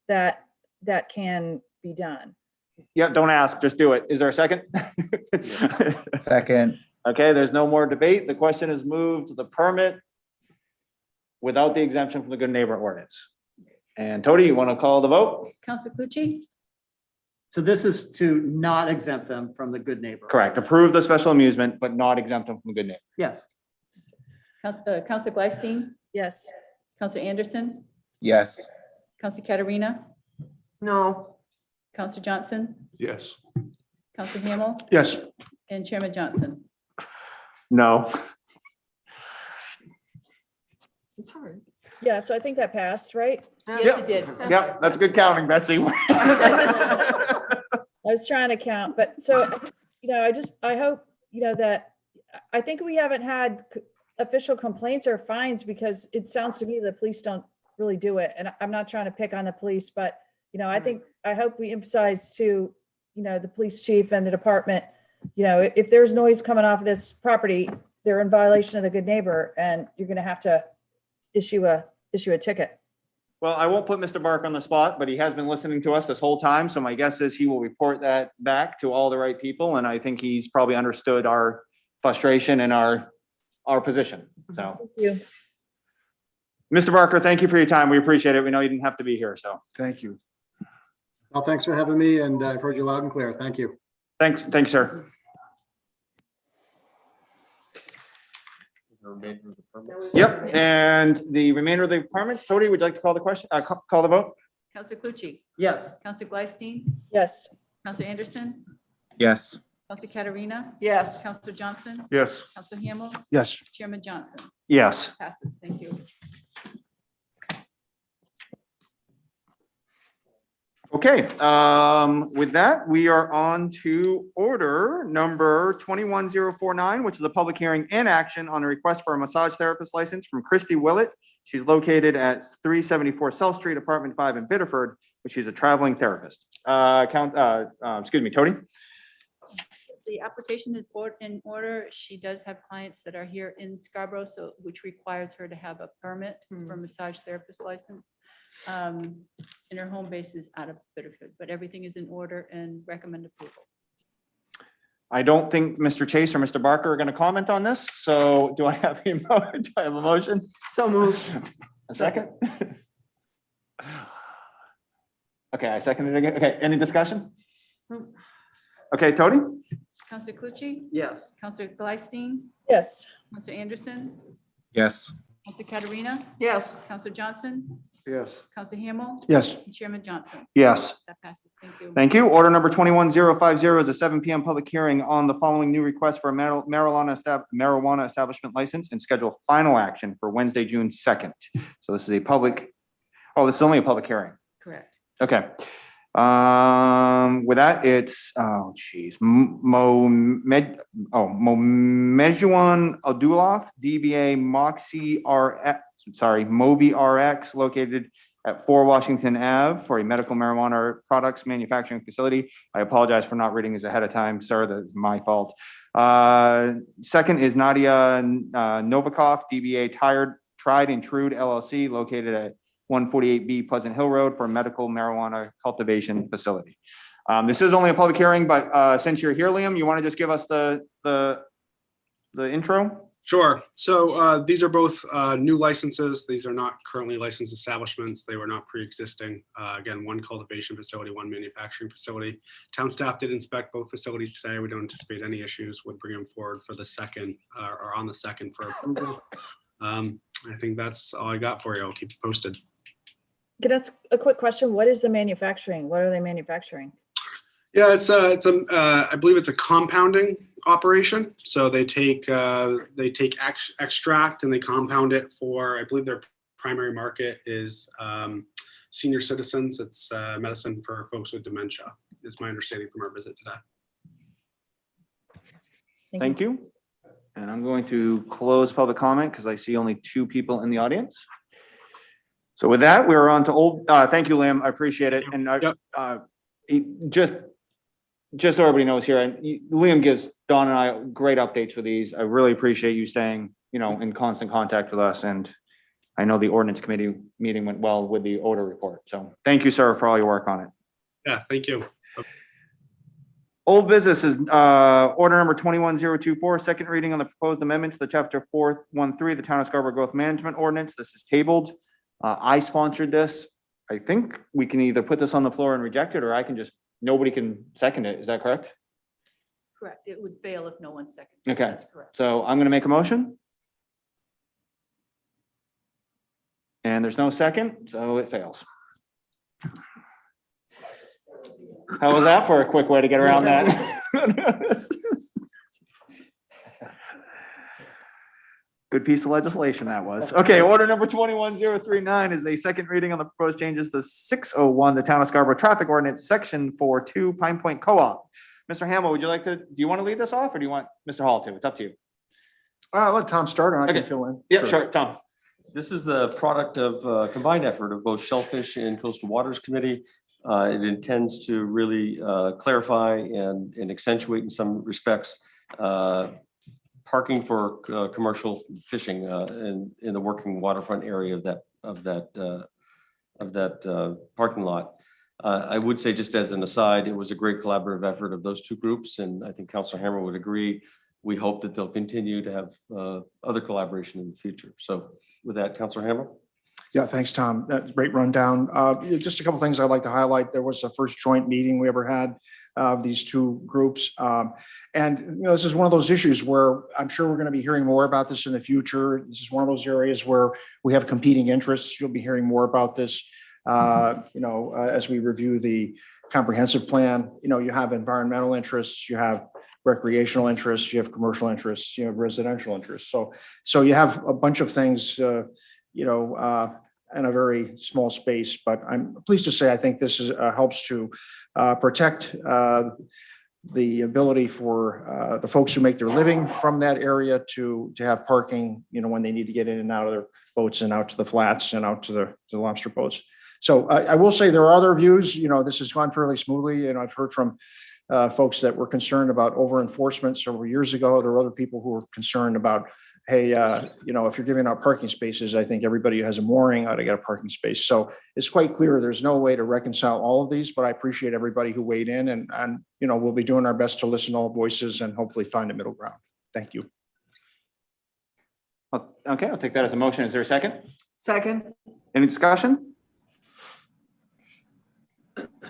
C: that can be done?
A: Yeah, don't ask, just do it. Is there a second?
J: Second,
A: Okay, there's no more debate. The question is moved to the permit without the exemption from the good neighbor ordinance. And Tony, you want to call the vote?
F: Council Cucci?
B: So this is to not exempt them from the good neighbor.
A: Correct. Approve the special amusement, but not exempt them from the good neighbor.
B: Yes.
F: Council Gleisteen?
C: Yes.
F: Council Anderson?
J: yes.
F: Council Katarina?
I: No,
F: Council Johnson?
K: Yes.
F: Council Hamel?
H: Yes.
F: And Chairman Johnson?
A: No.
I: it's hard.
C: Yeah, so I think that passed, right?
F: Yes, it did.
A: Yep, that's good counting, Betsy.
C: I was trying to count, but so, I hope, that, I think we haven't had official complaints or fines because it sounds to me the police don't really do it. And I'm not trying to pick on the police, but, I hope we emphasize to, the police chief and the department, if there's noise coming off this property, they're in violation of the good neighbor and you're going to have to issue a ticket.
A: Well, I won't put Mr. Bark on the spot, but he has been listening to us this whole time. So my guess is he will report that back to all the right people. And I think he's probably understood our frustration and our position. So,
C: Thank you.
A: Mr. Barker, thank you for your time. We appreciate it. We know you didn't have to be here. So
H: Thank you.
L: Well, thanks for having me, and I've heard you loud and clear. Thank you.
A: thanks, sir. Yep. And the remainder of the permits, Tony, would you like to call the question, call the vote?
F: Council Cucci?
B: Yes.
F: Council Gleisteen?
C: Yes.
F: Council Anderson?
J: Yes.
F: Council Katarina?
I: Yes,
F: Council Johnson?
K: Yes.
F: Council Hamel?
H: Yes.
F: Chairman Johnson?
A: Yes.
F: Passes. Thank you.
A: Okay, with that, we are on to order number 21049, which is a public hearing and action on a request for a massage therapist license from Christy Willett. She's located at 374 South Street, Apartment 5 in Biddeford, but she's a traveling therapist. Excuse me, Tony?
F: The application is in order. She does have clients that are here in Scarborough, so which requires her to have a permit for massage therapist license. And her home base is out of Biddeford, but everything is in order and recommend approval.
A: I don't think Mr. Chase or Mr. Barker are going to comment on this, so do I have a motion?
I: so moved.
A: A second? Okay, I seconded it again. Okay, any discussion? Okay, Tony?
F: Council Cucci?
B: Yes.
F: Council Gleisteen?
C: Yes.
F: Council Anderson?
J: Yes.
F: Council Katarina?
I: Yes,
F: Council Johnson?
K: Yes.
F: Counselor Hamel,
H: Yes.
F: and Chairman Johnson.
A: Yes.
F: That passes. Thank you.
A: Thank you. Order number 21050 is a 7 PM public hearing on the following new request for a marijuana establishment license and schedule final action for Wednesday, June 2nd. So this is a public, oh, this is only a public hearing.
F: Correct.
A: Okay. With that, it's, oh geez, Momejuan Abdullah, DBA Moxie RX, sorry, Moby RX, located at 4 Washington Ave for a medical marijuana products manufacturing facility. I apologize for not reading this ahead of time, sir. That is my fault. Second is Nadia Novikov, DBA Tried and Trued LLC, located at 148B Pleasant Hill Road for a medical marijuana cultivation facility. This is only a public hearing, but since you're here, Liam, you want to just give us the intro?
M: Sure. So these are both new licenses. These are not currently licensed establishments. They were not pre-existing. Again, one cultivation facility, one manufacturing facility. Town staff did inspect both facilities today. We don't anticipate any issues. Would bring them forward for the second or on the second for approval. I think that's all I got for you. I'll keep you posted.
C: Can I ask a quick question? What is the manufacturing? What are they manufacturing?
M: Yeah, I believe it's a compounding operation. So they take extract and they compound it for, I believe their primary market is senior citizens. It's medicine for folks with dementia, is my understanding from our visit today.
A: Thank you. And I'm going to close public comment because I see only 2 people in the audience. So with that, we're on to thank you, Liam. I appreciate it. And just so everybody knows here, Liam gives Don and I great updates for these. I really appreciate you staying, in constant contact with us. And I know the ordinance committee meeting went well with the odor report. So thank you, sir, for all your work on it.
M: Yeah, thank you.
A: Old business is order number 21024, second reading on the proposed amendment to the chapter 413, the Town of Scarborough Growth Management Ordinance. This is tabled. I sponsored this. I think we can either put this on the floor and reject it, or nobody can second it. Is that correct?
F: Correct. It would fail if no one seconds.
A: Okay.
F: That's correct.
A: So I'm going to make a motion. And there's no second, so it fails. How was that for a quick way to get around that? Good piece of legislation that was. Okay, order number 21039 is a second reading on the proposed changes to 601, the Town of Scarborough Traffic Ordinance, Section 42, Pine Point Co-op. Mr. Hamill, do you want to lead this off or do you want Mr. Hall to? It's up to you.
H: Let Tom start and I
A: Okay.
H: can fill in.
A: Yeah, sure, Tom.
D: This is the product of combined effort of both Shellfish and Coastal Waters Committee. It intends to really clarify and accentuate in some respects parking for commercial fishing in the working waterfront area of that parking lot. I would say, just as an aside, it was a great collaborative effort of those 2 groups, and I think Councilor Hammer would agree. We hope that they'll continue to have other collaboration in the future. So with that, Councilor Hammer.
H: Yeah, thanks, Tom. That's a great rundown. Just a couple things I'd like to highlight. There was the first joint meeting we ever had of these 2 groups. And this is one of those issues where I'm sure we're going to be hearing more about this in the future. This is one of those areas where we have competing interests. You'll be hearing more about this, as we review the comprehensive plan. You have environmental interests, you have recreational interests, you have commercial interests, you have residential interests. So you have a bunch of things, in a very small space, but I'm pleased to say I think this helps to protect the ability for the folks who make their living from that area to have parking, when they need to get in and out of their boats and out to the flats and out to the lobster boats. So I will say there are other views. This has gone fairly smoothly, and I've heard from folks that were concerned about over enforcement several years ago. There were other people who were concerned about, hey, if you're giving out parking spaces, I think everybody who has a mooring ought to get a parking space. So it's quite clear there's no way to reconcile all of these, but I appreciate everybody who weighed in, and we'll be doing our best to listen to all voices and hopefully find a middle ground. Thank you.
A: Okay, I'll take that as a motion. Is there a second?
I: Second.
A: Any discussion?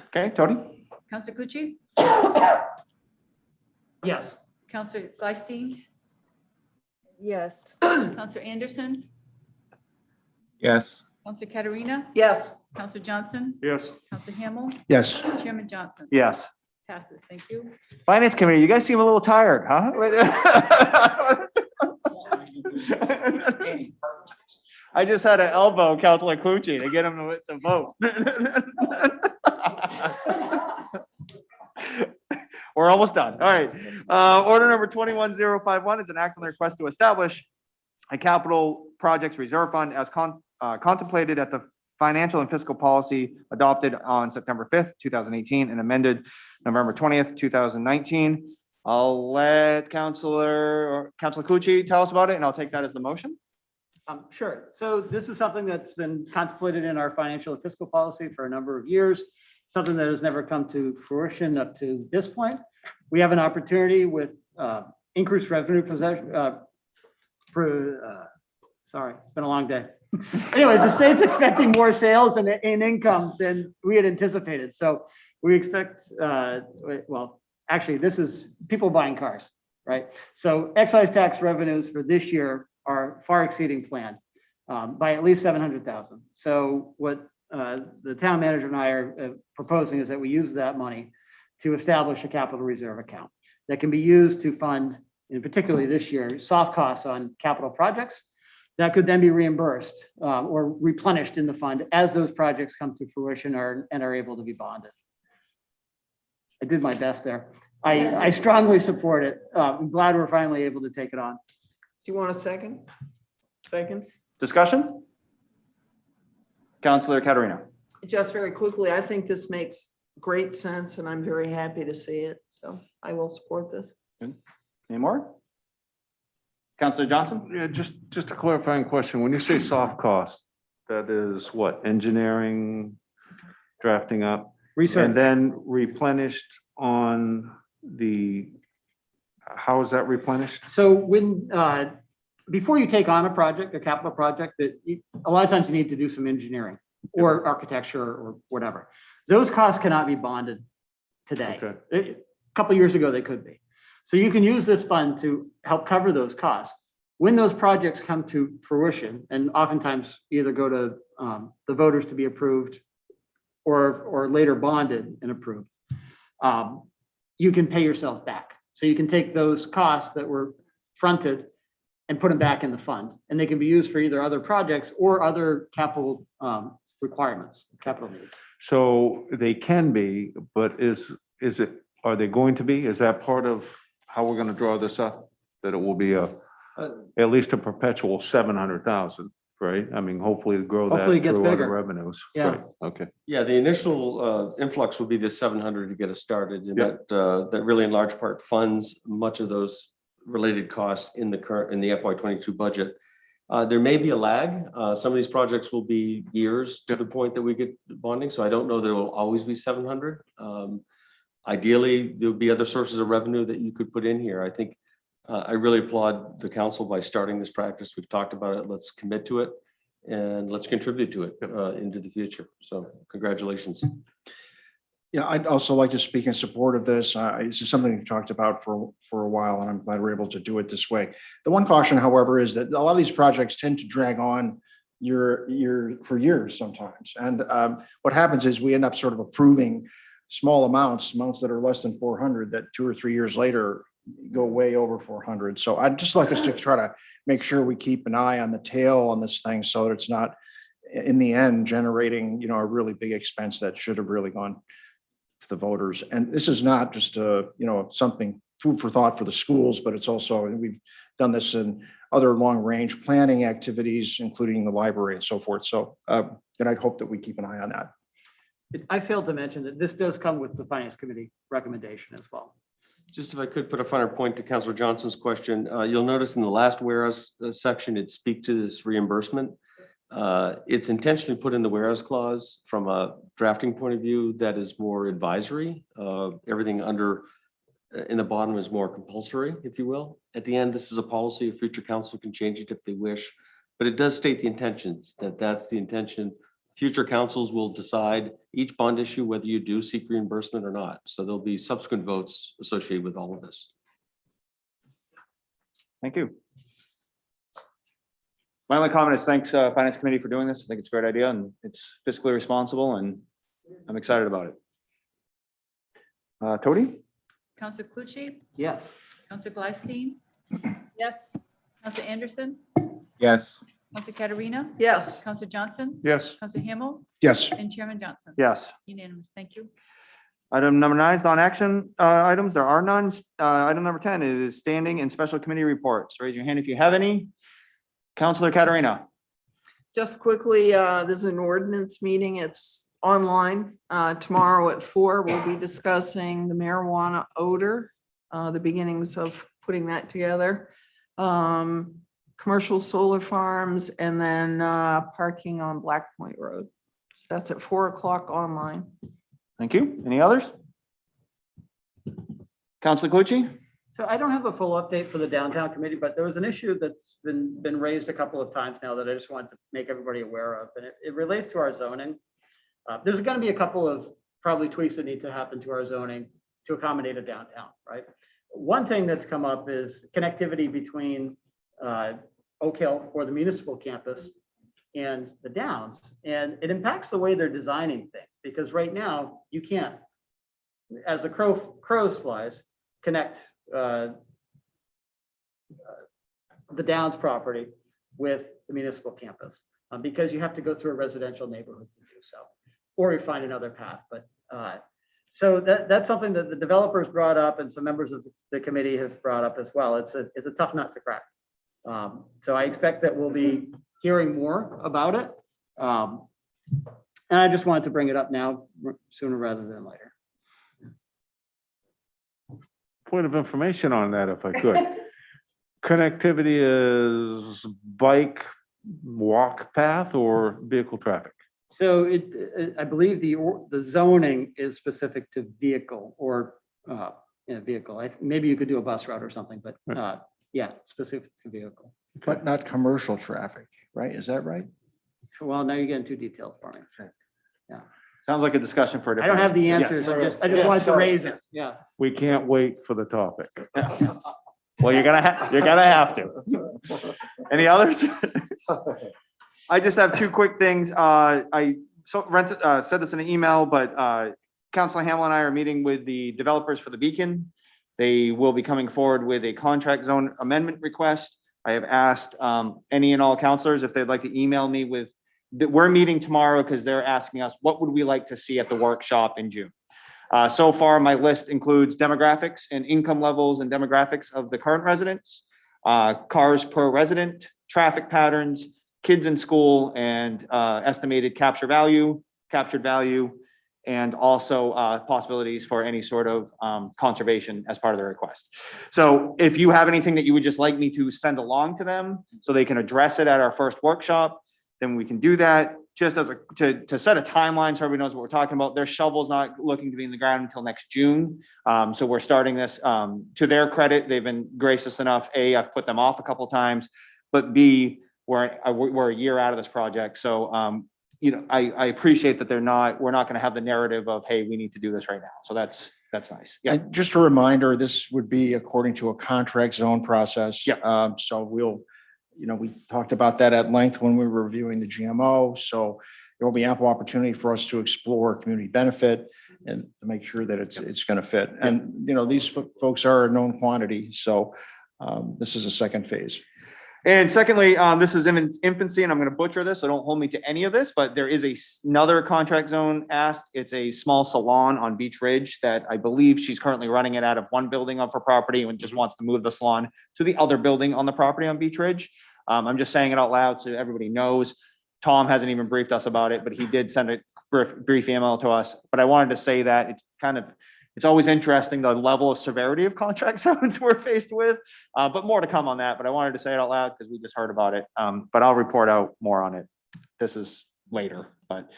A: Okay, Tony?
F: Counselor Pucci?
B: Yes.
F: Counselor Gleisteen?
C: Yes.
F: Counselor Anderson?
J: Yes.
F: Counselor Katarina,
I: Yes.
F: Counselor Johnson,
K: Yes.
F: Counselor Hamel,
H: Yes.
F: Chairman Johnson.
A: Yes.
F: Passes. Thank you.
A: Finance Committee, you guys seem a little tired, huh? I just had to elbow Counselor Clucci to get him to vote. We're almost done. All right. Order number 21051 is an act on the request to establish a capital projects reserve fund as contemplated at the financial and fiscal policy adopted on September 5th, 2018 and amended November 20th, 2019. I'll let Counselor Clucci tell us about it and I'll take that as the motion.
B: Sure. So this is something that's been contemplated in our financial and fiscal policy for a number of years, something that has never come to fruition up to this point. We have an opportunity with increased revenue sorry, it's been a long day. Anyways, the state's expecting more sales and income than we had anticipated. So we expect, well, actually, this is people buying cars, right? So excise tax revenues for this year are far exceeding plan by at least 700,000. So what the town manager and I are proposing is that we use that money to establish a capital reserve account that can be used to fund, in particularly this year, soft costs on capital projects that could then be reimbursed or replenished in the fund as those projects come to fruition and are able to be bonded. I did my best there. I strongly support it. I'm glad we're finally able to take it on.
I: Do you want a second? Second?
A: Discussion? Counselor Katarina.
I: Just very quickly, I think this makes great sense and I'm very happy to see it. So I will support this.
A: Any more? Counselor Johnson?
K: Yeah, just a clarifying question. When you say soft cost, that is what, engineering, drafting up?
B: Research.
K: And then replenished on how is that replenished?
B: So when, before you take on a project, a capital project, a lot of times you need to do some engineering or architecture or whatever. Those costs cannot be bonded today.
K: Okay.
B: A couple of years ago, they could be. So you can use this fund to help cover those costs. When those projects come to fruition, and oftentimes either go to the voters to be approved or later bonded and approved, you can pay yourself back. So you can take those costs that were fronted and put them back in the fund, and they can be used for either other projects or other capital requirements, capital needs.
K: So they can be, but are they going to be? Is that part of how we're going to draw this up? That it will be at least a perpetual 700,000, right? I mean, hopefully grow that
B: Hopefully it gets
K: through other
B: bigger.
K: revenues.
B: Yeah.
K: Right, okay.
D: Yeah, the initial influx will be the 700 to get us started, and
K: Yeah.
D: that really in large part funds much of those related costs in the FY22 budget. There may be a lag. Some of these projects will be years to the point that we get bonding, so I don't know there will always be 700. Ideally, there'll be other sources of revenue that you could put in here. I think I really applaud the council by starting this practice. We've talked about it. Let's commit to it and let's contribute to it into the future. So congratulations.
H: Yeah, I'd also like to speak in support of this. This is something we've talked about for a while, and I'm glad we're able to do it this way. The one caution, however, is that a lot of these projects tend to drag on for years sometimes. And what happens is we end up sort of approving small amounts that are less than 400 that 2 or 3 years later go way over 400. So I'd just like us to try to make sure we keep an eye on the tail on this thing so that it's not in the end generating, a really big expense that should have really gone to the voters. And this is not just something food for thought for the schools, but it's also, and we've done this in other long range planning activities, including the library and so forth. So then I'd hope that we keep an eye on that.
B: I failed to mention that this does come with the Finance Committee recommendation as well.
D: Just if I could put a finer point to Councilor Johnson's question, you'll notice in the last whereas section, it speak to this reimbursement. It's intentionally put in the whereas clause from a drafting point of view that is more advisory. Everything under in the bottom is more compulsory, if you will. At the end, this is a policy. A future council can change it if they wish, but it does state the intentions, that's the intention. Future councils will decide each bond issue whether you do seek reimbursement or not. So there'll be subsequent votes associated with all of this.
A: Thank you. My only comment is thanks, Finance Committee for doing this. I think it's a great idea and it's fiscally responsible and I'm excited about it. Tony?
F: Counselor Clucci,
B: Yes.
F: Counselor Glystein,
C: Yes.
F: Counselor Anderson,
J: Yes.
F: Counselor Katarina,
I: Yes.
F: Counselor Johnson,
K: Yes.
F: Counselor Hamel,
H: Yes.
F: and Chairman Johnson.
A: Yes.
F: Unanimous. Thank you.
A: Item number 9 is non-action items. There are none. Item number 10 is standing and special committee reports. Raise your hand if you have any. Counselor Katarina.
I: Just quickly, there's an ordinance meeting. It's online. Tomorrow at 4, we'll be discussing the marijuana odor, the beginnings of putting that together. Commercial solar farms and then parking on Black Point Road. So that's at 4 o'clock online.
A: Thank you. Any others? Counselor Clucci?
B: So I don't have a full update for the downtown committee, but there was an issue that's been raised a couple of times now that I just wanted to make everybody aware of, and it relates to our zoning. There's going to be a couple of probably tweaks that need to happen to our zoning to accommodate a downtown, right? One thing that's come up is connectivity between Oak Hill or the municipal campus and the Downs, and it impacts the way they're designing things, because right now you can't, as the crows flies, connect the Downs property with the municipal campus, because you have to go through a residential neighborhood to do so, or you find another path. But so that's something that the developers brought up and some members of the committee have brought up as well. It's a tough nut to crack. So I expect that we'll be hearing more about it. And I just wanted to bring it up now sooner rather than later.
K: Point of information on that, if I could. Connectivity is bike, walk path, or vehicle traffic?
B: So I believe the zoning is specific to vehicle or vehicle. Maybe you could do a bus route or something, but yeah, specific to vehicle.
H: But not commercial traffic, right? Is that right?
B: Well, now you're getting too detailed for me.
A: Sounds like a discussion for a
B: I
A: different.
B: don't have the
A: Yes.
B: answers. I just wanted to raise it. Yeah.
K: We can't wait for the topic.
A: Well, you're gonna have to. Any others? I just have 2 quick things. I said this in an email, but Councilor Hamel and I are meeting with the developers for the Beacon. They will be coming forward with a contract zone amendment request. I have asked any and all councilors if they'd like to email me with, we're meeting tomorrow because they're asking us, what would we like to see at the workshop in June? So far, my list includes demographics and income levels and demographics of the current residents, cars per resident, traffic patterns, kids in school, and estimated captured value, and also possibilities for any sort of conservation as part of the request. So if you have anything that you would just like me to send along to them so they can address it at our first workshop, then we can do that. Just as to set a timeline so everybody knows what we're talking about. Their shovel's not looking to be in the ground until next June. So we're starting this, to their credit, they've been gracious enough. A, I've put them off a couple times, but B, we're a year out of this project. So, you know, I appreciate that we're not going to have the narrative of, hey, we need to do this right now. So that's nice. Yeah.
H: And just a reminder, this would be according to a contract zone process.
A: Yeah.
H: So we'll, you know, we talked about that at length when we were reviewing the GMO. So there will be ample opportunity for us to explore community benefit and to make sure that it's going to fit. And, you know, these folks are a known quantity. So this is a second phase.
A: And secondly, this is in its infancy, and I'm going to butcher this, so don't hold me to any of this, but there is another contract zone asked. It's a small salon on Beach Ridge that I believe she's currently running it out of one building of her property and just wants to move the salon to the other building on the property on Beach Ridge. I'm just saying it out loud so everybody knows. Tom hasn't even briefed us about it, but he did send a brief email to us. But I wanted to say that it's always interesting, the level of severity of contract zones we're faced with, but more to come on that. But I wanted to say it out loud because we just heard about it. But I'll report out more on it. This is later, but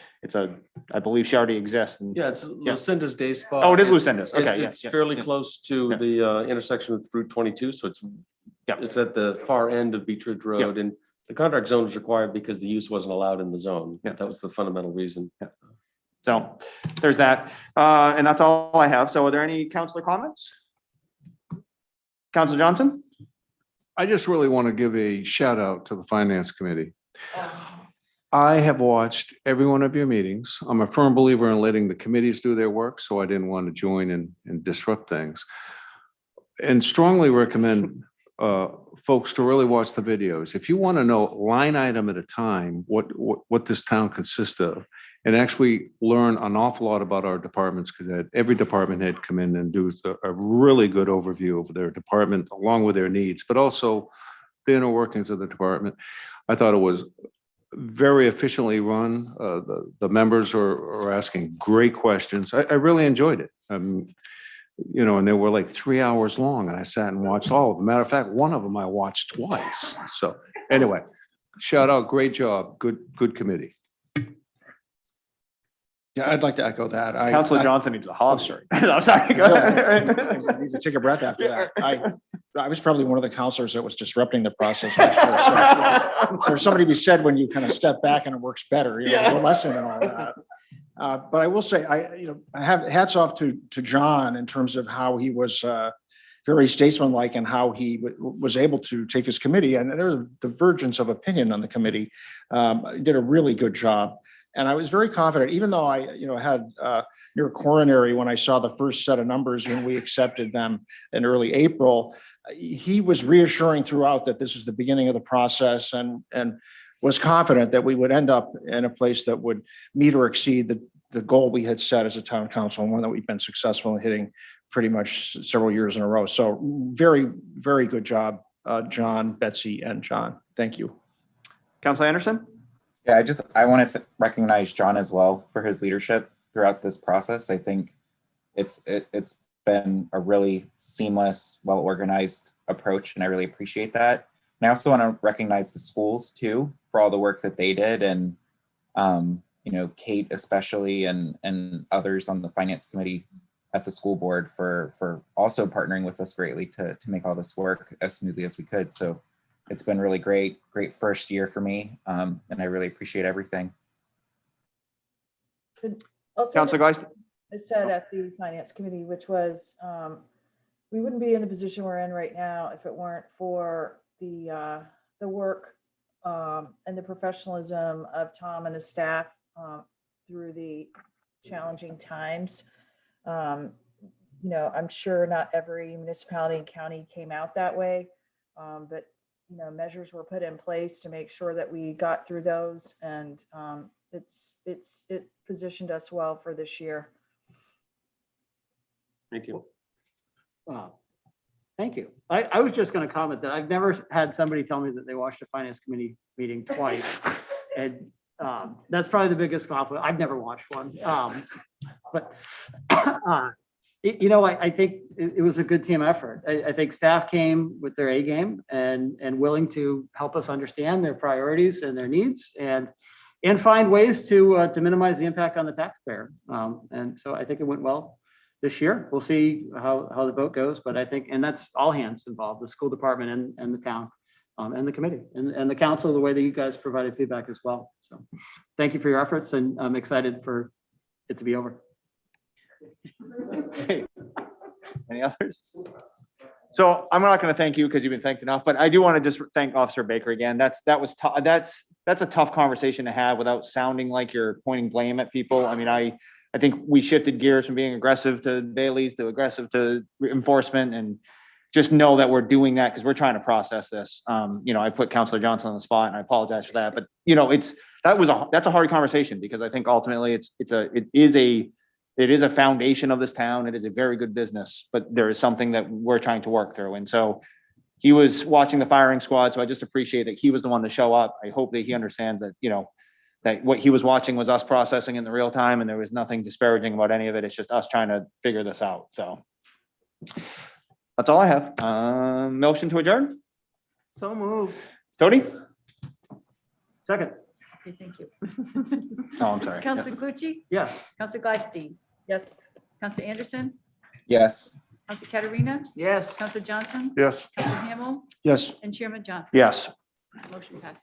A: I believe she already exists. And
D: Yeah, it's Lucinda's Day Spa.
A: Oh, it is Lucinda's. Okay,
D: It's fairly close to the intersection with Route 22, so it's at the far end of Beach Ridge Road, and the contract zone is required because the use wasn't allowed in the zone. That was the fundamental reason.
A: So there's that. And that's all I have. So are there any councilor comments? Councilor Johnson?
K: I just really want to give a shout out to the Finance Committee. I have watched every one of your meetings. I'm a firm believer in letting the committees do their work, so I didn't want to join and disrupt things. And strongly recommend folks to really watch the videos. If you want to know line item at a time, what this town consists of, and actually learn an awful lot about our departments, because every department head come in and do a really good overview of their department along with their needs, but also the inner workings of the department. I thought it was very efficiently run. The members are asking great questions. I really enjoyed it. You know, and they were like 3 hours long, and I sat and watched all of them. Matter of fact, one of them I watched twice. So anyway, shout out, great job, good committee.
H: Yeah, I'd like to echo that.
A: Counselor Johnson needs a hog. I'm sorry. Go ahead.
H: I need to take a breath after that. I was probably one of the counselors that was disrupting the process last year. So there's somebody to be said when you kind of step back and it works better, you know, there's a lesson and all that. But I will say, I have hats off to John in terms of how he was very statesmanlike and how he was able to take his committee, and there was divergence of opinion on the committee. Did a really good job. And I was very confident, even though I, had near coronary when I saw the first set of numbers and we accepted them in early April. He was reassuring throughout that this is the beginning of the process, and was confident that we would end up in a place that would meet or exceed the goal we had set as a town council, and one that we've been successful in hitting pretty much several years in a row. So very, very good job, John, Betsy, and John. Thank you.
A: Counselor Anderson?
J: Yeah, I want to recognize John as well for his leadership throughout this process. I think it's been a really seamless, well-organized approach, and I really appreciate that. And I also want to recognize the schools too for all the work that they did, and Kate especially, and others on the finance committee at the school board for also partnering with us greatly to make all this work as smoothly as we could. So it's been really great first year for me, and I really appreciate everything.
C: Also,
A: Counselor Geist?
C: I said at the finance committee, which was, we wouldn't be in the position we're in right now if it weren't for the work and the professionalism of Tom and the staff through the challenging times. I'm sure not every municipality and county came out that way, but measures were put in place to make sure that we got through those, and it positioned us well for this year.
D: Thank you.
B: Wow. Thank you. I was just going to comment that I've never had somebody tell me that they watched a finance committee meeting twice. And that's probably the biggest compliment. I've never watched one. I think it was a good team effort. I think staff came with their A game and willing to help us understand their priorities and their needs, and find ways to minimize the impact on the taxpayer. And so I think it went well this year. We'll see how the vote goes, but I think, and that's all hands involved, the school department and the town, and the committee and the council, the way that you guys provided feedback as well. So thank you for your efforts, and I'm excited for it to be over.
A: Any others? So I'm not going to thank you because you've been thanked enough, but I do want to just thank Officer Baker again. That's a tough conversation to have without sounding like you're pointing blame at people. I mean, I think we shifted gears from being aggressive to Bailey's to aggressive to enforcement, and just know that we're doing that because we're trying to process this. I put Counselor Johnson on the spot, and I apologize for that, but that's a hard conversation, because I think ultimately it is a foundation of this town. It is a very good business, but there is something that we're trying to work through. And so he was watching the firing squad. So I just appreciate that he was the one to show up. I hope that he understands that, that what he was watching was us processing in the real time, and there was nothing disparaging about any of it. It's just us trying to figure this out. So that's all I have. Motion to adjourn?
I: So moved.
A: Tony?
B: Second.
F: Okay, thank you.
A: Oh, I'm sorry.
F: Counselor Clucci?
B: Yes.
F: Counselor Gladstein?
C: Yes.
F: Counselor Anderson?
J: Yes.
F: Counselor Katarina?
I: Yes.
F: Counselor Johnson?
K: Yes.
F: Counselor Hamel?
H: Yes.
F: And Chairman Johnson?
A: Yes.
F: Motion passes.